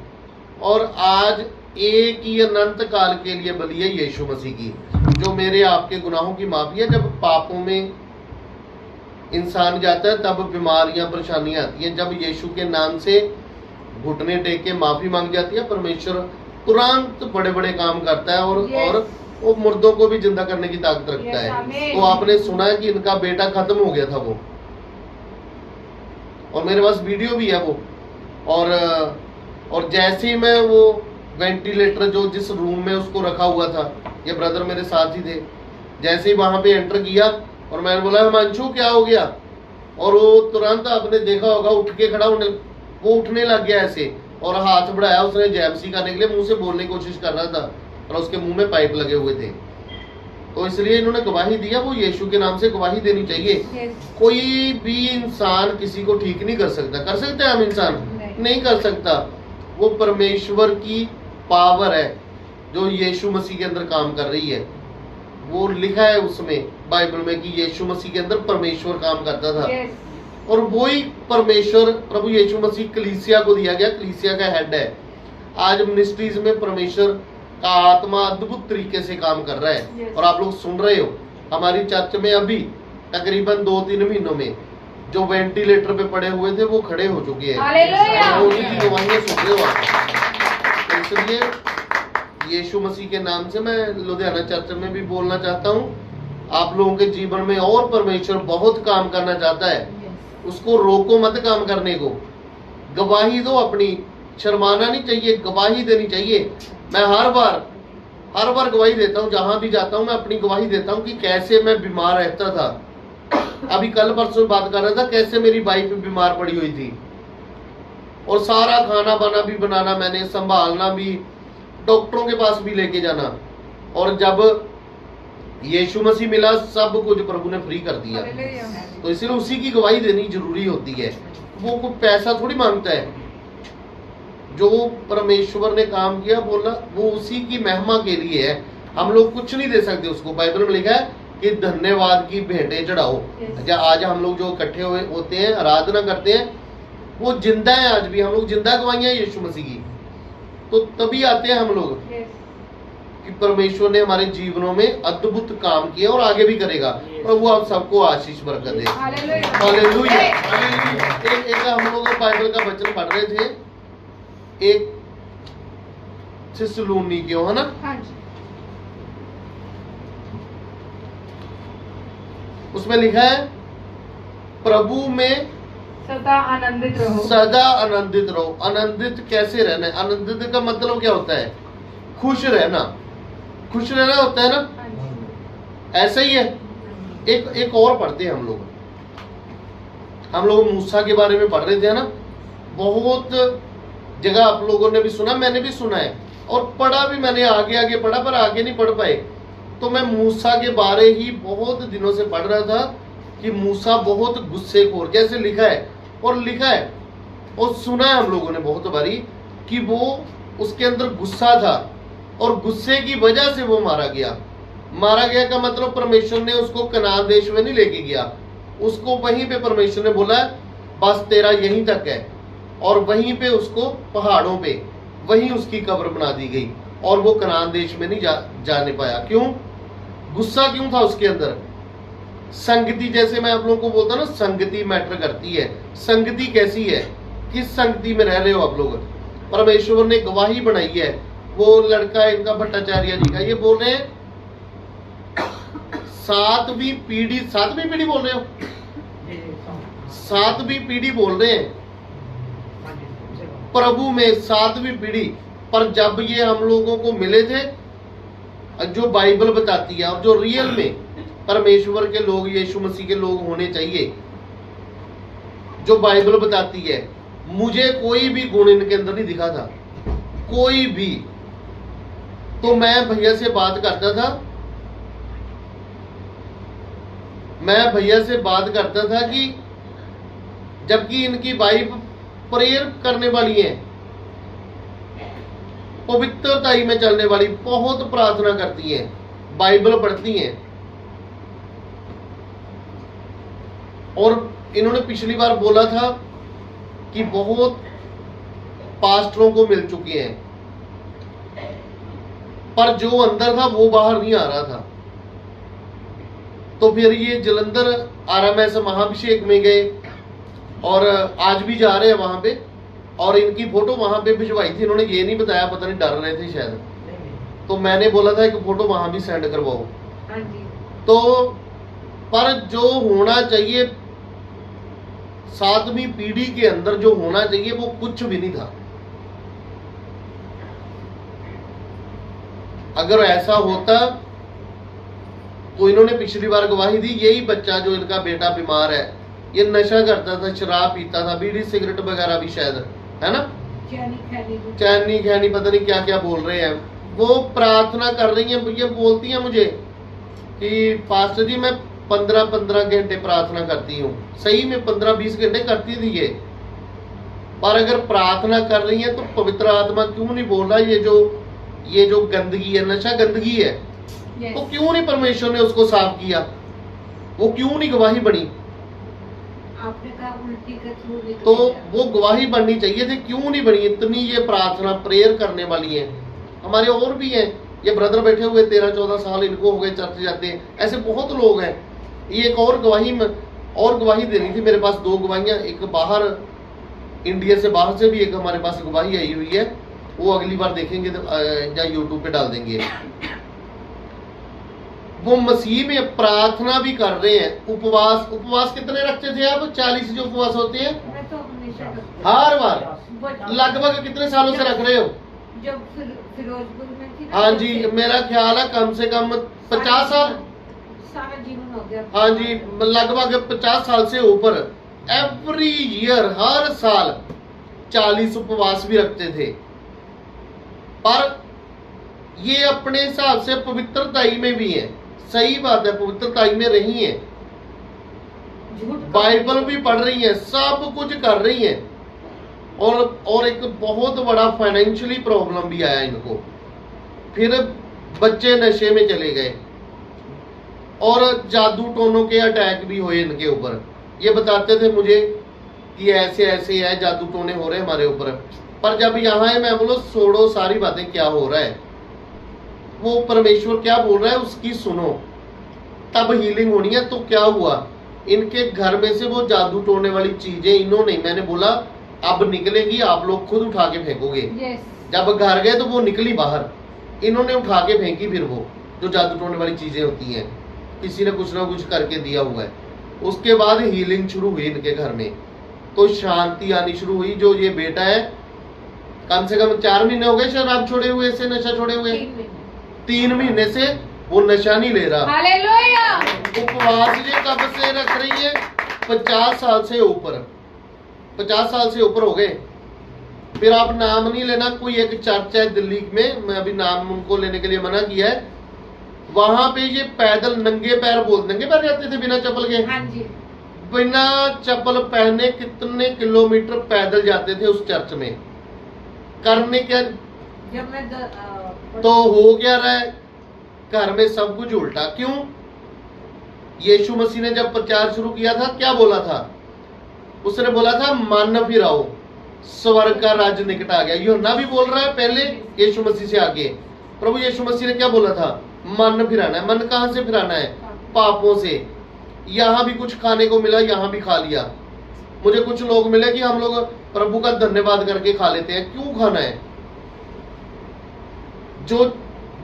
और आज एक ही अनंत काल के लिए बलि है यीशु मसीह की, जो मेरे आपके गुनाहों की माफी है। जब पापों में इंसान जाता है तब बीमारियां परेशानियां आती हैं। जब यीशु के नाम से घुटने टेक के माफी मांग जाती है, परमेश्वर तुरंत बड़े बड़े काम करता है और Yes. और वो मुर्दों को भी जिंदा करने की ताकत रखता Yes, है। amen. तो आपने सुना है कि इनका बेटा खत्म हो गया था वो, और मेरे पास वीडियो भी है वो। और जैसे ही मैं वो वेंटिलेटर जो जिस रूम में उसको रखा हुआ था, ये ब्रदर मेरे साथ ही थे, जैसे ही वहां पे एंटर किया और मैंने बोला हिमांशु क्या हो गया, और वो तुरंत आपने देखा होगा उठ के खड़ा होने, वो उठने लग गया ऐसे और हाथ बढ़ाया उसने जेएमसी करने के लिए, मुंह से बोलने की कोशिश कर रहा था और उसके मुंह में पाइप लगे हुए थे। तो इसलिए इन्होंने गवाही दिया, वो यीशु के नाम से गवाही देनी चाहिए। Yes. कोई भी इंसान किसी को ठीक नहीं कर सकता। कर सकते हैं हम इंसान? नहीं कर सकता। वो परमेश्वर की पावर है जो यीशु मसीह के अंदर काम कर रही है। वो लिखा है उसमें बाइबल में कि यीशु मसीह के अंदर परमेश्वर काम करता था। Yes. और वही परमेश्वर प्रभु यीशु मसीह कलीसिया को दिया गया, कलीसिया का हेड है। आज मिनिस्ट्रीज में परमेश्वर का आत्मा अद्भुत तरीके से काम कर रहा है। Yes. और आप लोग सुन रहे हो, हमारी चर्च में अभी तकरीबन 2-3 महीनों में जो वेंटिलेटर पे पड़े हुए थे वो खड़े हो चुके हैं। हालेलुया। और उन्हीं की गवाहियां सुन रहे हो आप। तो इसलिए यीशु मसीह के नाम से मैं लुधियाना चर्च में भी बोलना चाहता हूँ, आप लोगों के जीवन में और परमेश्वर बहुत काम करना चाहता है। उसको रोको मत काम करने को, गवाही दो अपनी, शर्माना नहीं चाहिए, गवाही देनी चाहिए। मैं हर बार गवाही देता हूँ, जहां भी जाता हूँ मैं अपनी गवाही देता हूँ कि कैसे मैं बीमार रहता था। अभी कल परसों बात कर रहा था कैसे मेरी वाइफ बीमार पड़ी हुई थी और सारा खाना बाना भी बनाना मैंने, संभालना भी, डॉक्टरों के पास भी लेके जाना। और जब यीशु मसीह मिला सब कुछ प्रभु ने फ्री कर दिया। हालेलुया। तो इसलिए उसी की गवाही देनी जरूरी होती है। वो कोई पैसा थोड़ी मांगता है। जो परमेश्वर ने काम किया बोला वो उसी की महिमा के लिए है। हम लोग कुछ नहीं दे सकते उसको। बाइबल में लिखा है कि धन्यवाद की भेंटें चढ़ाओ। आज हम लोग जो इकट्ठे हुए होते हैं, आराधना करते हैं, वो जिंदा है। आज भी हम लोग जिंदा गवाहियां हैं यीशु मसीह की। तो तभी आते हैं हम लोग Yes. कि परमेश्वर ने हमारे जीवनों में अद्भुत काम किया और आगे भी करेगा। प्रभु आप सबको आशीष बरकत दे। हालेलुया। हालेलुया। एक हम लोग बाइबल का वचन पढ़ रहे थे, एक थिस्सलुनी क्यों, है ना? हाँ जी। उसमें लिखा है प्रभु में सदा आनंदित रहो। सदा आनंदित रहो। आनंदित कैसे रहना है? आनंदित का मतलब क्या होता है? खुश रहना। खुश रहना होता है ना? हाँ जी। ऐसा ही है। एक और पढ़ते हैं हम लोग मूसा के बारे में पढ़ रहे थे ना। बहुत जगह आप लोगों ने भी सुना, मैंने भी सुना है और पढ़ा भी। मैंने आगे पढ़ा पर आगे नहीं पढ़ पाए। तो मैं मूसा के बारे ही बहुत दिनों से पढ़ रहा था कि मूसा बहुत गुस्सेखोर, जैसे लिखा है और सुना है हम लोगों ने बहुत बारी कि वो उसके अंदर गुस्सा था और गुस्से की वजह से वो मारा गया का मतलब परमेश्वर ने उसको कनान देश में नहीं लेके गया। उसको वहीं पे परमेश्वर ने बोला बस तेरा यहीं तक है, और वहीं पे उसको पहाड़ों पे वहीं उसकी कब्र बना दी गई और वो कनान देश में नहीं जाने पाया। क्यों? गुस्सा क्यों था उसके अंदर? संगति, जैसे मैं आप लोगों को बोलता ना, संगति मैटर करती है। संगति कैसी है? किस संगति में रह रहे हो आप लोग? परमेश्वर ने गवाही बनाई है। वो लड़का इनका भट्टाचार्य जी का, ये बोल रहे हैं सातवीं पीढ़ी बोल रहे हो? सातवीं पीढ़ी बोल रहे हैं प्रभु में, सातवीं पीढ़ी। पर जब ये हम लोगों को मिले थे, जो बाइबल बताती है और जो रियल में परमेश्वर के लोग, यीशु मसीह के लोग होने चाहिए, जो बाइबल बताती है, मुझे कोई भी गुण इनके अंदर नहीं दिखा था, कोई भी। तो मैं भैया से बात करता था कि जबकि इनकी वाइफ प्रेयर करने वाली है, पवित्रताई में चलने वाली, बहुत प्रार्थना करती है, बाइबल पढ़ती हैं। और इन्होंने पिछली बार बोला था कि बहुत पास्टरों को मिल चुके हैं, पर जो अंदर था वो बाहर नहीं आ रहा था। तो फिर ये जलंधर RMS महाभिषेक में गए और आज भी जा रहे हैं वहां पे। और इनकी फोटो वहां पे भिजवाई थी, इन्होंने ये नहीं बताया, पता नहीं डर रहे थे शायद, तो मैंने बोला था कि फोटो वहां भी सेंड करवाओ। हाँ जी। तो पर जो होना चाहिए 7वीं पीढ़ी के अंदर जो होना चाहिए वो कुछ भी नहीं था। अगर ऐसा होता तो इन्होंने पिछली बार गवाही दी, यही बच्चा जो इनका बेटा बीमार है ये नशा करता था, शराब पीता था, बीड़ी सिगरेट वगैरह भी शायद, है ना, चैनी खैनी पता नहीं क्या क्या बोल रहे हैं। वो प्रार्थना कर रही हैं, ये बोलती हैं मुझे कि पास्टर जी मैं 15-15 घंटे प्रार्थना करती हूँ। सही में 15-20 घंटे करती थी ये, पर अगर प्रार्थना कर रही है तो पवित्र आत्मा क्यों नहीं बोल रहा ये जो गंदगी है, नशा गंदगी है, तो क्यों नहीं परमेश्वर ने उसको साफ किया, वो क्यों नहीं गवाही बनी? आपने कहा उल्टी का थ्रू निकल तो गया। वो गवाही बननी चाहिए थी, क्यों नहीं बनी? इतनी ये प्रार्थना प्रेयर करने वाली है। हमारे और भी हैं, ये ब्रदर बैठे हुए 13-14 साल इनको हो गए चर्च जाते हैं, ऐसे बहुत लोग हैं। ये एक और गवाही देनी थी मेरे पास, 2 गवाहियां, एक बाहर इंडिया से बाहर से भी एक हमारे पास गवाही आई हुई है, वो अगली बार देखेंगे तो या यूट्यूब पे डाल देंगे। वो मसीह में प्रार्थना भी कर रहे हैं, उपवास कितने रखते थे आप? 40 जो उपवास होते हैं मैं तो हमेशा करती हूँ। हर बार, लगभग कितने सालों से रख रहे हो? जब फिरोजपुर में थी ना, हाँ जी, मेरा ख्याल है कम से कम 50 साल, सारा जीवन हो गया। हाँ जी, लगभग 50 साल से ऊपर। एवरी ईयर, हर साल 40 उपवास भी रखते थे। पर ये अपने हिसाब से पवित्रताई में भी है, सही बात है, पवित्रताई में रही है, बाइबल भी पढ़ रही है, सब कुछ कर रही है, और एक बहुत बड़ा फाइनेंशियली प्रॉब्लम भी आया इनको। फिर बच्चे नशे में चले गए और जादू टोनों के अटैक भी हुए इनके ऊपर। ये बताते थे मुझे कि ऐसे ऐसे है, जादू टोने हो रहे हमारे ऊपर। पर जब यहाँ है, मैं बोलो छोड़ो सारी बातें, क्या हो रहा है, वो परमेश्वर क्या बोल रहा है उसकी सुनो, तब हीलिंग होनी है। तो क्या हुआ, इनके घर में से वो जादू टोने वाली चीजें इन्होंने, मैंने बोला अब निकलेगी, आप लोग खुद उठा के फेंकोगे। जब घर गए तो वो निकली बाहर, इन्होंने उठा के फेंकी। फिर वो जो जादू टोने वाली चीजें होती हैं, किसी ने कुछ ना कुछ करके दिया हुआ है। उसके बाद हीलिंग शुरू हुई इनके घर में, तो शांति आनी शुरू हुई। जो ये बेटा है, कम से कम 4 महीने हो गए शराब छोड़े हुए से, नशा छोड़े हुए, 3 महीने से वो नशा नहीं ले रहा। हालेलुया। उपवास ये कब से रख रही है? 50 साल से ऊपर, 50 साल से ऊपर हो गए। फिर आप नाम नहीं लेना, कोई एक चर्च है दिल्ली में, मैं अभी नाम उनको लेने के लिए मना किया है, वहां पे ये पैदल नंगे पैर नंगे पैर जाते थे बिना चप्पल के। हाँ जी। बिना चप्पल पहने कितने किलोमीटर पैदल जाते थे उस चर्च में, करने क्या? जब मैं तो हो क्या रहा है, घर में सब कुछ उल्टा। क्यों? यीशु मसीह ने जब प्रचार शुरू किया था, क्या बोला था? उसने बोला था मन फिराओ, स्वर्ग का राज्य निकट आ गया। यूहन्ना भी बोल रहा है पहले यीशु मसीह से आगे। प्रभु यीशु मसीह ने क्या बोला था? मन फिराना है। मन कहां से फिराना है? पापों से। यहां भी कुछ खाने को मिला, यहां भी खा लिया। मुझे कुछ लोग मिले कि हम लोग प्रभु का धन्यवाद करके खा लेते हैं। क्यों खाना है? जो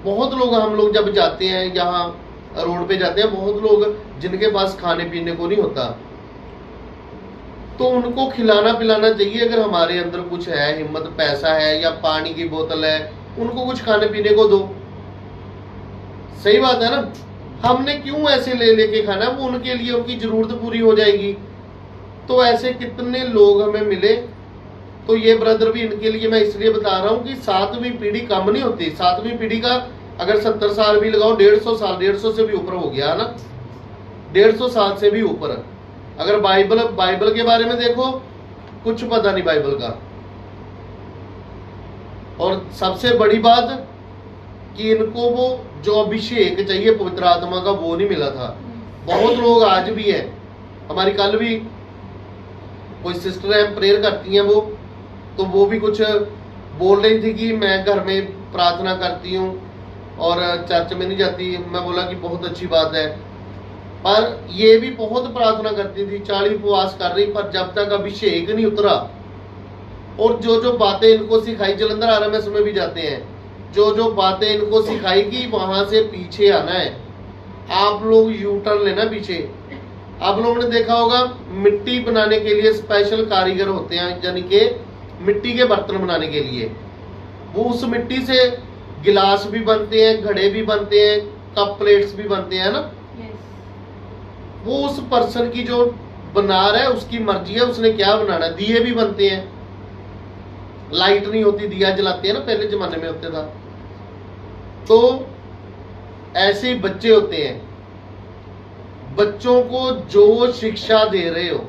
बहुत लोग, हम लोग जब जाते हैं यहाँ रोड पे जाते हैं, बहुत लोग जिनके पास खाने पीने को नहीं होता, तो उनको खिलाना पिलाना चाहिए। अगर हमारे अंदर कुछ है, हिम्मत, पैसा है या पानी की बोतल है, उनको कुछ खाने पीने को दो। सही बात है ना? हमने क्यों ऐसे ले लेके खाना? वो उनके लिए, उनकी जरूरत पूरी हो जाएगी। तो ऐसे कितने लोग हमें मिले। तो ये ब्रदर भी इनके लिए मैं इसलिए बता रहा हूँ कि 7वीं पीढ़ी कम नहीं होती। 7वीं पीढ़ी का अगर 70 साल भी लगाओ, 150 साल, 150 से भी ऊपर हो गया है ना, 150 साल से भी ऊपर। अगर बाइबल के बारे में देखो, कुछ पता नहीं बाइबल का। और सबसे बड़ी बात कि इनको वो जो अभिषेक चाहिए पवित्र आत्मा का, वो नहीं मिला था। बहुत लोग आज भी हैं, हमारी कल भी कोई सिस्टर है, प्रेयर करती हैं वो, तो वो भी कुछ बोल रही थी कि मैं घर में प्रार्थना करती हूँ और चर्च में नहीं जाती। मैं बोला कि बहुत अच्छी बात है, पर ये भी बहुत प्रार्थना करती थी, 40 उपवास कर रही, पर जब तक अभिषेक नहीं उतरा और जो जो बातें इनको सिखाई, जलंधर आरएमएस में भी जाते हैं, जो जो बातें इनको सिखाई कि वहां से पीछे आना है, आप लोग यू टर्न लेना पीछे। आप लोगों ने देखा होगा मिट्टी बनाने के लिए स्पेशल कारीगर होते हैं, यानी कि मिट्टी के बर्तन बनाने के लिए। वो उस मिट्टी से गिलास भी बनते हैं, घड़े भी बनते हैं, कप प्लेट्स भी बनते हैं ना। वो उस पर्सन की जो बना रहा है उसकी मर्जी है, उसने क्या बनाना है। दिए भी बनते हैं, लाइट नहीं होती, दिया जलाते हैं ना, पहले जमाने में होते था। तो ऐसे ही बच्चे होते हैं, बच्चों को जो शिक्षा दे रहे हो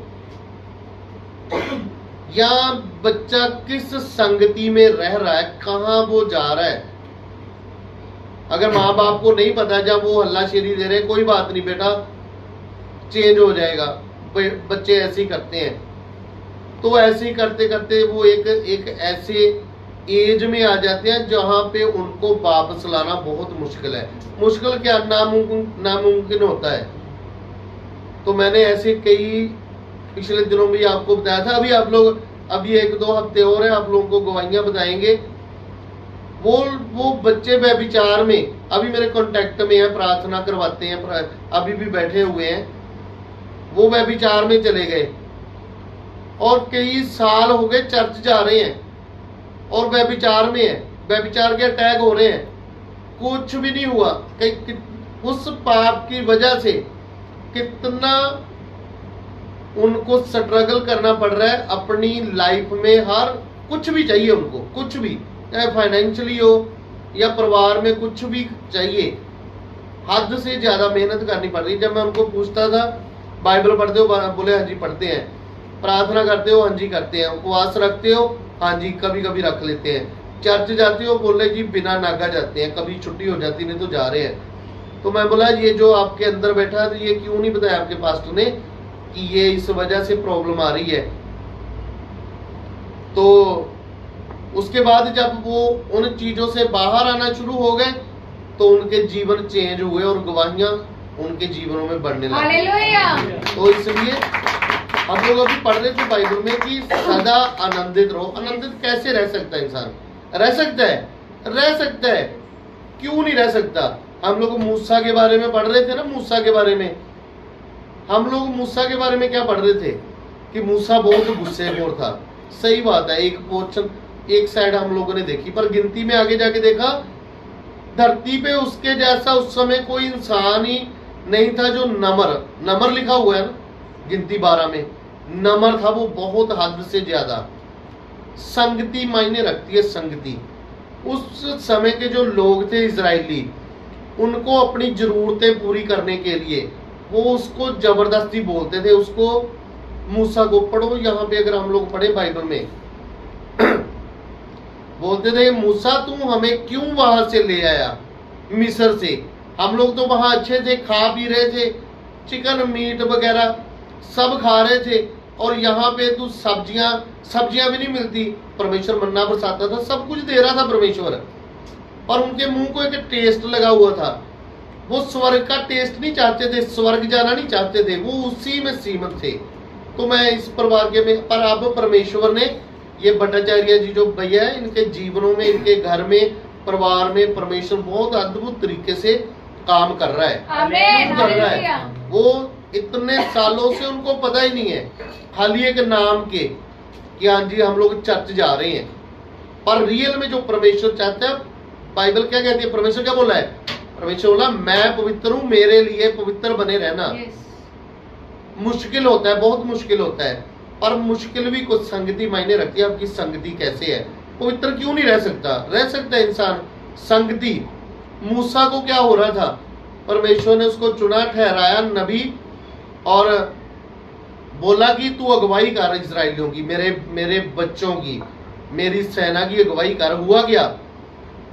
या बच्चा किस संगति में रह रहा है, कहां वो जा रहा है, अगर माँ बाप को नहीं पता, जब वो हल्लाशेरी दे रहे हैं, कोई बात नहीं बेटा चेंज हो जाएगा, बच्चे ऐसे ही करते हैं। तो ऐसे ही करते करते वो एक ऐसे एज में आ जाते हैं जहां पे उनको वापस लाना बहुत मुश्किल है। मुश्किल क्या, नामुमकिन होता है। तो मैंने ऐसे कई पिछले दिनों में आपको बताया था। अभी 1-2 हफ्ते और है, आप लोगों को गवाहियां बताएंगे। वो बच्चे व्यभिचार में अभी मेरे कांटेक्ट में है, प्रार्थना करवाते हैं, अभी भी बैठे हुए हैं। वो व्यभिचार में चले गए और कई साल हो गए चर्च जा रहे हैं और व्यभिचार में है, व्यभिचार के अटैक हो रहे हैं, कुछ भी नहीं हुआ। उस पाप की वजह से कितना उनको स्ट्रगल करना पड़ रहा है अपनी लाइफ में। हर कुछ भी चाहिए उनको, कुछ भी, चाहे फाइनेंशियली हो या परिवार में कुछ भी चाहिए, हद से ज्यादा मेहनत करनी पड़ रही। जब मैं उनको पूछता था बाइबल पढ़ते हो, बोले हाँ जी पढ़ते हैं। प्रार्थना करते हो, हाँ जी करते हैं। उपवास रखते हो, हाँ जी कभी कभी रख लेते हैं। चर्च जाते हो, बोले जी बिना नागा जाते हैं, कभी छुट्टी हो जाती नहीं तो जा रहे हैं। तो मैं बोला ये जो आपके अंदर बैठा है, ये क्यों नहीं बताया आपके पास्टर ने कि ये इस वजह से प्रॉब्लम आ रही है। तो उसके बाद जब वो उन चीजों से बाहर आना शुरू हो गए तो उनके जीवन चेंज हुए और गवाहियां उनके जीवनों में बढ़ने लगी। तो इसलिए हम लोग अभी पढ़ रहे थे बाइबल में कि सदा आनंदित रहो। आनंदित कैसे रह सकता है इंसान? रह सकता है, क्यों नहीं रह सकता? हम लोग मूसा के बारे में पढ़ रहे थे ना। मूसा के बारे में हम लोग मूसा के बारे में क्या पढ़ रहे थे कि मूसा बहुत गुस्सेखोर था। सही बात है, एक पोर्शन एक साइड हम लोगों ने देखी, पर गिनती में आगे जाके देखा धरती पे उसके जैसा उस समय कोई इंसान ही नहीं था जो नमर लिखा हुआ है ना गिनती 12 में, नमर था वो बहुत हद से ज्यादा। संगति मायने रखती है, संगति। उस समय के जो लोग थे इजरायली, उनको अपनी जरूरतें पूरी करने के लिए वो उसको जबरदस्ती बोलते थे। उसको मूसा को पढ़ो, यहाँ पे अगर हम लोग पढ़े बाइबल में बोलते थे मूसा तू हमें क्यों वहां से ले आया मिस्र से? हम लोग तो वहां अच्छे थे, खा पी रहे थे, चिकन मीट वगैरह सब खा रहे थे, और यहाँ पे तू सब्जियां भी नहीं मिलती। परमेश्वर मन्ना बरसाता था, सब कुछ दे रहा था परमेश्वर, और उनके मुंह को एक टेस्ट लगा हुआ था। वो स्वर्ग का टेस्ट नहीं चाहते थे, स्वर्ग जाना नहीं चाहते थे, वो उसी में सीमित थे। तो मैं इस परिवार के में, पर अब परमेश्वर ने ये भट्टाचार्य जी जो भैया है, इनके जीवनों में, इनके घर में, परिवार में परमेश्वर बहुत अद्भुत तरीके से काम कर रहा है। आमीन, कर रहा है। वो इतने सालों से उनको पता ही नहीं है, खाली एक नाम के कि हाँ जी हम लोग चर्च जा रहे हैं, पर रियल में जो परमेश्वर चाहता है। बाइबल क्या कहती है? परमेश्वर क्या बोला है? परमेश्वर बोला मैं पवित्र हूं, मेरे लिए पवित्र बने रहना। मुश्किल होता है, बहुत मुश्किल होता है, पर मुश्किल भी कुछ संगति मायने रखती है। आपकी संगति कैसे है? पवित्र क्यों नहीं रह सकता? रह सकता है इंसान। संगति, मूसा को क्या हो रहा था? परमेश्वर ने उसको चुना, ठहराया नबी, और बोला कि तू अगुवाई कर इजराइलियों की, मेरे बच्चों की, मेरी सेना की अगुवाई कर। हुआ क्या?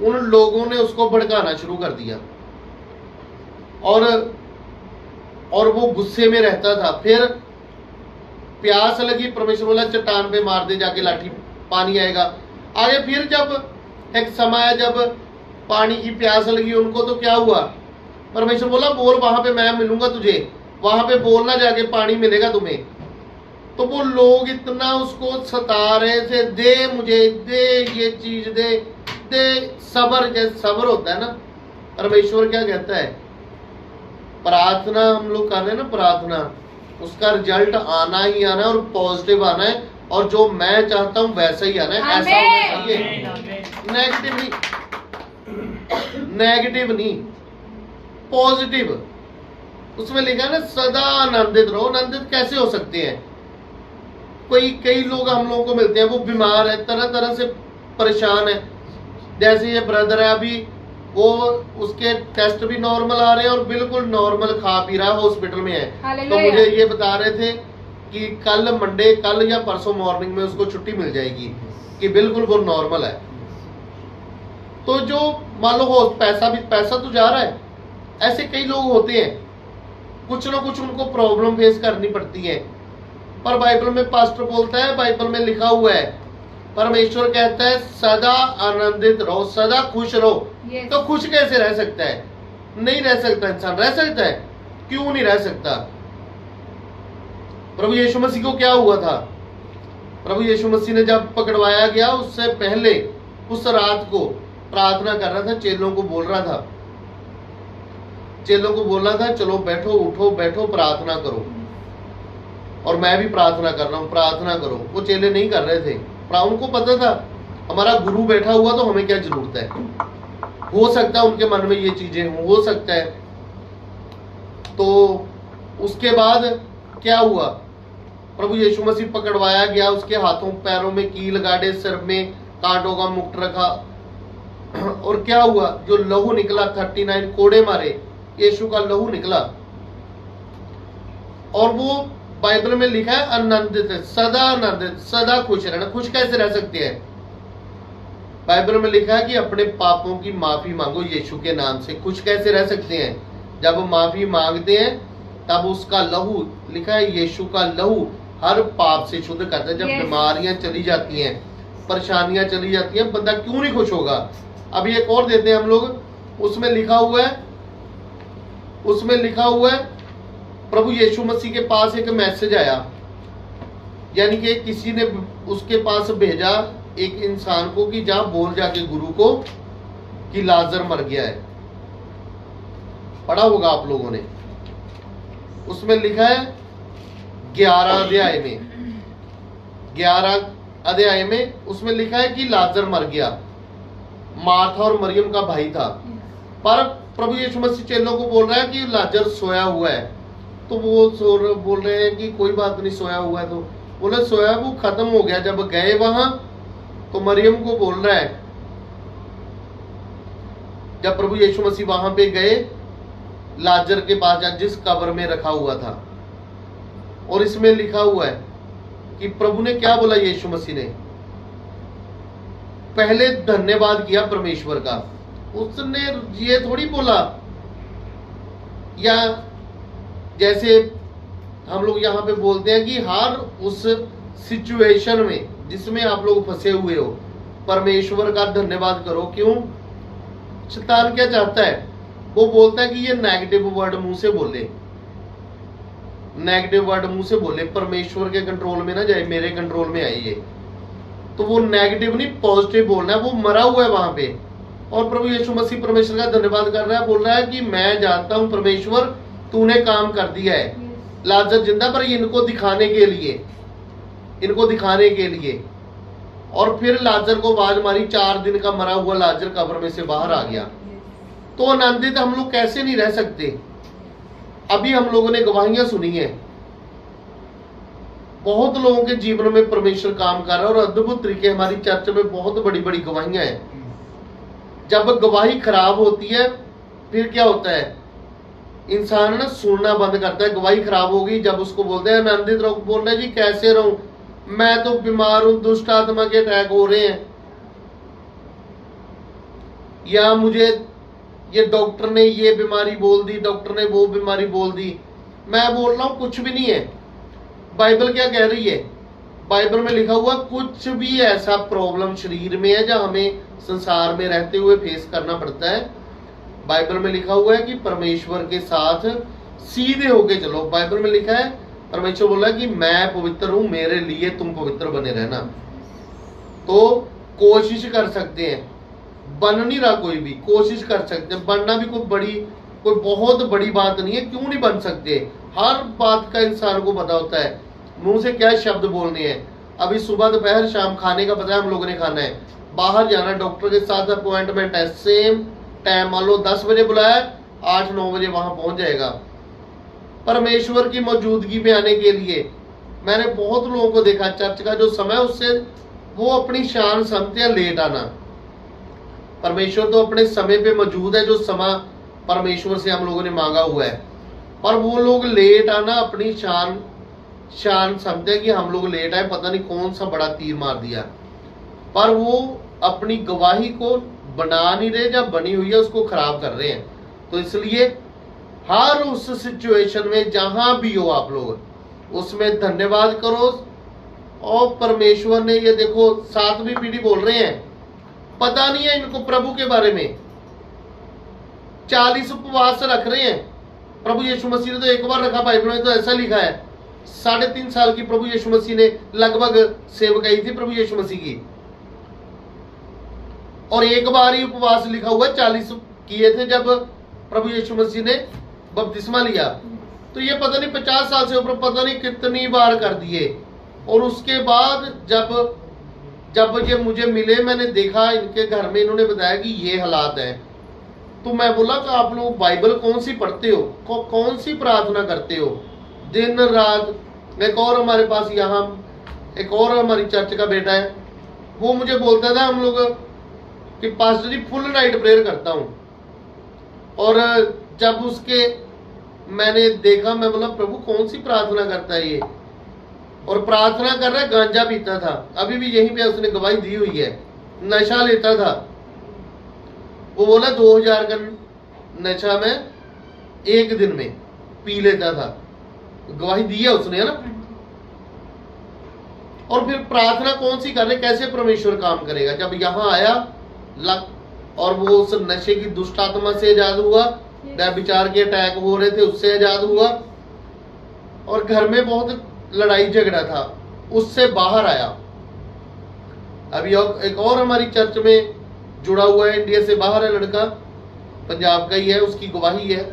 उन लोगों ने उसको भड़काना शुरू कर दिया, और वो गुस्से में रहता था। फिर प्यास लगी, परमेश्वर बोला चट्टान पे मार दे जाके लाठी, पानी आएगा। आगे फिर जब एक समय आया जब पानी की प्यास लगी उनको, तो क्या हुआ? परमेश्वर बोला बोल, वहां पे मैं मिलूंगा तुझे, वहां पे बोलना, जाके पानी मिलेगा तुम्हें। तो वो लोग इतना उसको सता रहे थे, दे मुझे, दे ये चीज दे, दे सब्र। जैसे सब्र होता है ना, परमेश्वर क्या कहता है, प्रार्थना हम लोग कर रहे हैं ना, प्रार्थना उसका रिजल्ट आना ही आना है और पॉजिटिव आना है, और जो मैं चाहता हूं वैसा ही आना है, ऐसा होना चाहिए। नेगेटिव नहीं, नेगेटिव नहीं, पॉजिटिव। उसमें लिखा है ना, सदा आनंदित रहो। आनंदित कैसे हो सकते हैं? कई लोग हम लोगों को मिलते हैं, वो बीमार है, तरह तरह से परेशान है। जैसे ये ब्रदर है, अभी वो उसके टेस्ट भी नॉर्मल आ रहे हैं और बिल्कुल नॉर्मल खा पी रहा है, हॉस्पिटल में है। तो मुझे ये बता रहे थे कि कल या परसों मॉर्निंग में उसको छुट्टी मिल जाएगी, कि बिल्कुल वो नॉर्मल है। तो जो मान लो हो पैसा तो जा रहा है, ऐसे कई लोग होते हैं, कुछ ना कुछ उनको प्रॉब्लम फेस करनी पड़ती है। पर बाइबल में पास्टर बोलता है, बाइबल में लिखा हुआ है, परमेश्वर कहता है सदा आनंदित रहो, सदा खुश रहो। तो खुश कैसे रह सकता है? नहीं रह सकता इंसान। रह सकता है? क्यों नहीं रह सकता? प्रभु यीशु मसीह को क्या हुआ था? प्रभु यीशु मसीह ने जब पकड़वाया गया, उससे पहले उस रात को प्रार्थना कर रहा था, चेलों को बोल रहा था, चलो बैठो, उठो, बैठो, प्रार्थना करो। और मैं भी प्रार्थना कर रहा हूं, प्रार्थना करो। वो चेले नहीं कर रहे थे, पर उनको पता था हमारा गुरु बैठा हुआ, तो हमें क्या जरूरत है। हो सकता है उनके मन में ये चीजें हो सकता है। तो उसके बाद क्या हुआ? प्रभु यीशु मसीह पकड़वाया गया, उसके हाथों पैरों में कील गाड़े, सिर में कांटों का मुकुट रखा, और क्या हुआ? जो लहू निकला, 39 कोड़े मारे, यीशु का लहू निकला। और वो बाइबल में लिखा है आनंदित है, सदा आनंदित, सदा खुश रहना। खुश कैसे रह सकते हैं? बाइबल में लिखा है कि अपने पापों की माफी मांगो यीशु के नाम से। खुश कैसे रह सकते हैं? जब माफी मांगते हैं तब उसका लहू, लिखा है यीशु का लहू हर पाप से शुद्ध करता है। जब बीमारियां चली जाती हैं, परेशानियां चली जाती हैं, बंदा क्यों नहीं खुश होगा? अभी एक और देते हैं हम लोग, उसमें लिखा हुआ है प्रभु यीशु मसीह के पास एक मैसेज आया, यानी कि किसी ने उसके पास भेजा एक इंसान को कि जा बोल जाके गुरु को कि लाजर मर गया है। पढ़ा होगा आप लोगों ने। उसमें लिखा है 11 अध्याय में उसमें लिखा है कि लाजर मर गया। मार्था और मरियम का भाई था। पर प्रभु यीशु मसीह चेलों को बोल रहा है कि लाजर सोया हुआ है। तो वो बोल रहे हैं कि कोई बात नहीं, सोया हुआ है। तो बोले सोया, वो खत्म हो गया। जब गए वहां तो मरियम को बोल रहा है, जब प्रभु यीशु मसीह वहां पे गए लाजर के पास, जिस कब्र में रखा हुआ था, और इसमें लिखा हुआ है कि प्रभु ने क्या बोला? यीशु मसीह ने पहले धन्यवाद किया परमेश्वर का। उसने ये थोड़ी बोला, या जैसे हम लोग यहाँ पे बोलते हैं कि हर उस सिचुएशन में जिसमें आप लोग फंसे हुए हो, परमेश्वर का धन्यवाद करो। क्यों? शैतान क्या चाहता है? वो बोलता है कि ये नेगेटिव वर्ड मुंह से बोले, नेगेटिव वर्ड मुंह से बोले, परमेश्वर के कंट्रोल में ना जाए, मेरे कंट्रोल में आइए। तो वो नेगेटिव नहीं, पॉजिटिव बोलना है। वो मरा हुआ है वहां पे, और प्रभु यीशु मसीह परमेश्वर का धन्यवाद कर रहा है, बोल रहा है कि मैं जानता हूं परमेश्वर, तूने काम कर दिया है। लाजर जिंदा, पर इनको दिखाने के लिए। और फिर लाजर को आवाज मारी, 4 दिन का मरा हुआ लाजर कब्र में से बाहर आ गया। तो आनंदित हम लोग कैसे नहीं रह सकते? अभी हम लोगों ने गवाहियां सुनी है, बहुत लोगों के जीवन में परमेश्वर काम कर रहा है, और अद्भुत तरीके हमारी चर्च में बहुत बड़ी बड़ी गवाहियां हैं। जब गवाही खराब होती है फिर क्या होता है? इंसान ना सुनना बंद करता है। गवाही खराब हो गई जब उसको बोलते हैं आनंदित रहो, बोल रहे जी कैसे रहूं, मैं तो बीमार हूं, दुष्ट आत्मा के अटैक हो रहे हैं, या मुझे ये डॉक्टर ने ये बीमारी बोल दी, डॉक्टर ने वो बीमारी बोल दी। मैं बोल रहा हूं कुछ भी नहीं है। बाइबल क्या कह रही है? बाइबल में लिखा हुआ कुछ भी ऐसा प्रॉब्लम शरीर में है जो हमें संसार में रहते हुए फेस करना पड़ता है, बाइबल में लिखा हुआ है कि परमेश्वर के साथ सीधे होके चलो। बाइबल में लिखा है परमेश्वर बोला कि मैं पवित्र हूं, मेरे लिए तुम पवित्र बने रहना। तो कोशिश कर सकते हैं, बन नहीं रहा कोई भी, कोशिश कर सकते हैं। बनना भी कोई बहुत बड़ी बात नहीं है, क्यों नहीं बन सकते। हर बात का इंसान को पता होता है मुंह से क्या शब्द बोलने हैं। अभी सुबह दोपहर शाम खाने का पता है हम लोगों ने खाना है, बाहर जाना, डॉक्टर के साथ अपॉइंटमेंट है, सेम टाइम, मान लो 10 बजे बुलाया, 8-9 बजे वहां पहुंच जाएगा। परमेश्वर की मौजूदगी में आने के लिए मैंने बहुत लोगों को देखा, चर्च का जो समय उससे वो अपनी शान समझते हैं लेट आना। परमेश्वर तो अपने समय पे मौजूद है, जो समय परमेश्वर से हम लोगों ने मांगा हुआ है, पर वो लोग लेट आना अपनी शान समझते हैं कि हम लोग लेट आए, पता नहीं कौन सा बड़ा तीर मार दिया, पर वो अपनी गवाही को बना नहीं रहे, जब बनी हुई है उसको खराब कर रहे हैं। तो इसलिए हर उस सिचुएशन में जहां भी हो आप लोग उसमें धन्यवाद करो। और परमेश्वर ने ये देखो 7वीं पीढ़ी बोल रहे हैं, पता नहीं है इनको प्रभु के बारे में, 40 उपवास रख रहे हैं। प्रभु यीशु मसीह ने तो एक बार रखा, बाइबल में तो ऐसा लिखा है 3.5 साल की प्रभु यीशु मसीह ने लगभग सेवकाई थी प्रभु यीशु मसीह की, और एक बार ही उपवास लिखा हुआ 40 किए थे जब प्रभु यीशु मसीह ने बपतिस्मा लिया। तो ये पता नहीं 50 साल से ऊपर पता नहीं कितनी बार कर दिए। और उसके बाद जब ये मुझे मिले, मैंने देखा इनके घर में, इन्होंने बताया कि ये हालात है। तो मैं बोला कि आप लोग बाइबल कौन सी पढ़ते हो, कौन सी प्रार्थना करते हो दिन रात। एक और हमारे पास यहाँ एक और हमारी चर्च का बेटा है, वो मुझे बोलता था हम लोग कि पास्टर जी फुल नाइट प्रेयर करता हूँ। और जब उसके मैंने देखा, मैं बोला प्रभु कौन सी प्रार्थना करता है ये, और प्रार्थना कर रहा है, गांजा पीता था, अभी भी यहीं पे उसने गवाही दी हुई है, नशा लेता था। वो बोला 2000 का नशा में एक दिन में पी लेता था, गवाही दी है उसने, है ना। और फिर प्रार्थना कौन सी कर रहे, कैसे परमेश्वर काम करेगा। जब यहाँ आया और वो उस नशे की दुष्ट आत्मा से आजाद हुआ, व्यभिचार के अटैक हो रहे थे उससे आजाद हुआ, और घर में बहुत लड़ाई झगड़ा था उससे बाहर आया। अभी एक और हमारी चर्च में जुड़ा हुआ है, इंडिया से बाहर है लड़का, पंजाब का ही है, उसकी गवाही है।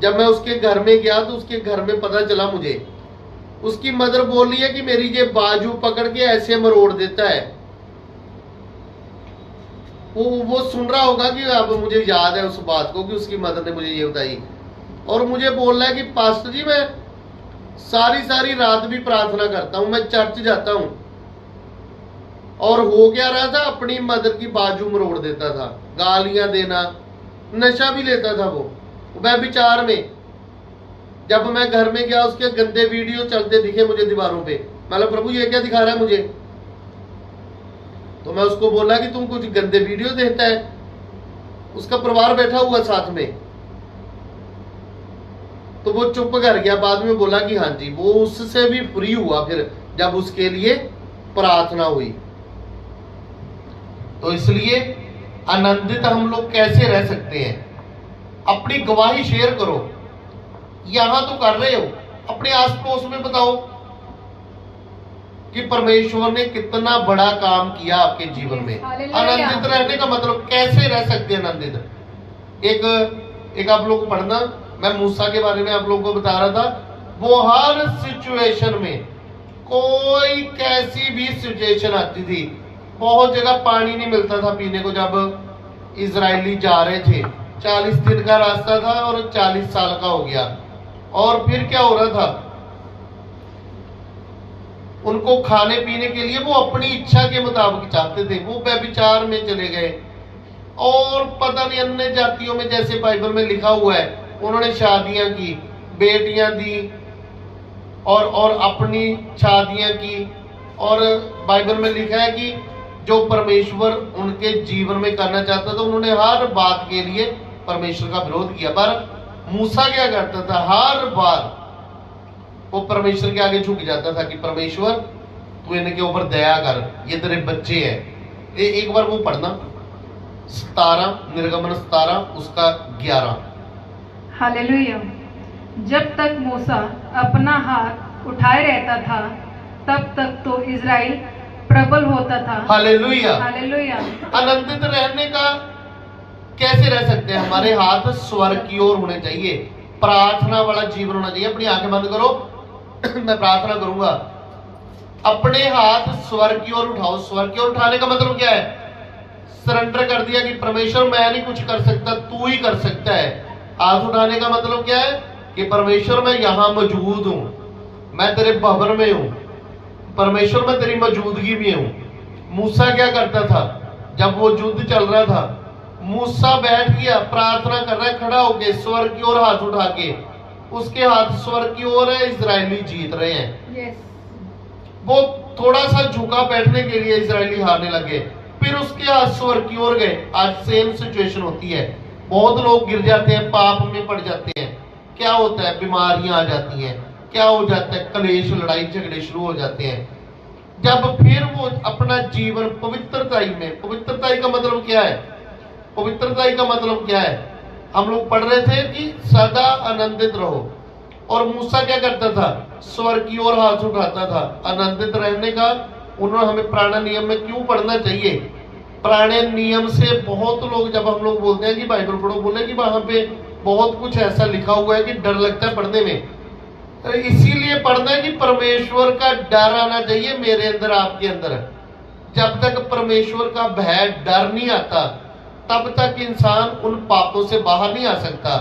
जब मैं उसके घर में गया तो उसके घर में पता चला मुझे, उसकी मदर बोल रही है कि मेरी ये बाजू पकड़ के ऐसे मरोड़ देता है। वो सुन रहा होगा कि अब मुझे याद है उस बात को कि उसकी मदर ने मुझे ये बताई, और मुझे बोल रहा है कि पास्टर जी मैं सारी रात भी प्रार्थना करता हूं, मैं चर्च जाता हूं। और हो क्या रहा था, अपनी मदर की बाजू मरोड़ देता था, गालियां देना, नशा भी लेता था वो व्यभिचार में। जब मैं घर में गया उसके गंदे वीडियो चलते दिखे मुझे दीवारों पे, मतलब प्रभु ये क्या दिखा रहा है मुझे। तो मैं उसको बोला कि तुम कुछ गंदे वीडियो देखता है, उसका परिवार बैठा हुआ साथ में। तो वो चुप कर गया, बाद में बोला कि हाँ जी, वो उससे भी फ्री हुआ फिर जब उसके लिए प्रार्थना हुई। तो इसलिए आनंदित हम लोग कैसे रह सकते हैं, अपनी गवाही शेयर करो। यहां तो कर रहे हो, अपने आस पड़ोस में बताओ कि परमेश्वर ने कितना बड़ा काम किया आपके जीवन में। आनंदित रहने का मतलब कैसे रह सकते हैं आनंदित। एक आप लोग पढ़ना, मैं मूसा के बारे में आप लोगों को बता रहा था, वो हर सिचुएशन में, कोई कैसी भी सिचुएशन आती थी, बहुत जगह पानी नहीं मिलता था पीने को। जब इजरायली जा रहे थे, 40 दिन का रास्ता था और 40 साल का हो गया, और फिर क्या हो रहा था, उनको खाने पीने के लिए वो अपनी इच्छा के मुताबिक चाहते थे, वो व्यभिचार में चले गए। और पता नहीं अन्य जातियों में जैसे बाइबल में लिखा हुआ है, उन्होंने शादियां की, बेटियां दी और अपनी शादियां की। और बाइबल में लिखा है कि जो परमेश्वर उनके जीवन में करना चाहता था, उन्होंने हर बात के लिए परमेश्वर का विरोध किया। पर मूसा क्या करता था, हर बार वो परमेश्वर के आगे झुक जाता था कि परमेश्वर तू इनके ऊपर दया कर, ये तेरे बच्चे हैं। एक बार वो पढ़ना 17 निर्गमन 17 उसका 11। हालेलुया। जब तक मूसा अपना हाथ उठाए रहता था तब तक तो इज़राइल प्रबल होता था। हालेलुया। हालेलुया। आनंदित रहने का कैसे रह सकते हैं? हमारे हाथ स्वर्ग की ओर होने चाहिए, प्रार्थना वाला जीवन होना चाहिए। अपनी आंखें बंद करो मैं प्रार्थना करूंगा। अपने हाथ स्वर्ग की ओर उठाओ। स्वर्ग की ओर उठाने का मतलब क्या है? सरेंडर कर दिया कि परमेश्वर मैं नहीं कुछ कर सकता, तू ही कर सकता है। हाथ उठाने का मतलब क्या है? कि परमेश्वर मैं यहां मौजूद हूं, मैं तेरे भवन में हूं, परमेश्वर मैं तेरी मौजूदगी में हूं। मूसा क्या करता था? जब वो युद्ध चल रहा था, मूसा बैठ गया, प्रार्थना कर रहा है खड़ा होके, स्वर्ग की ओर हाथ उठा के। उसके हाथ स्वर्ग की ओर है, इजरायली जीत रहे हैं। यस। वो थोड़ा सा झुका बैठने के लिए इजरायली हारने लगे, फिर उसके हाथ स्वर्ग की ओर गए। आज सेम सिचुएशन होती है। बहुत लोग गिर जाते हैं, पाप में पड़ जाते हैं। क्या होता है? बीमारियां आ जाती हैं। क्या हो जाता है? कलेश, लड़ाई झगड़े शुरू हो जाते हैं। जब फिर वो अपना जीवन पवित्रताई में, पवित्रताई का मतलब क्या है? पवित्रताई का मतलब क्या है? हम लोग पढ़ रहे थे कि सदा आनंदित रहो। और मूसा क्या करता था? स्वर्ग की ओर हाथ उठाता था। आनंदित रहने का उन्होंने हमें पुराना नियम में क्यों पढ़ना चाहिए? पुराने नियम से बहुत लोग, जब हम लोग बोलते हैं कि बाइबल पढ़ो, बोले कि वहां पे बहुत कुछ ऐसा लिखा हुआ है कि डर लगता है पढ़ने में। तो इसीलिए पढ़ना है कि परमेश्वर का डर आना चाहिए मेरे अंदर, आपके अंदर। जब तक परमेश्वर का भय, डर नहीं आता, तब तक इंसान उन पापों से बाहर नहीं आ सकता।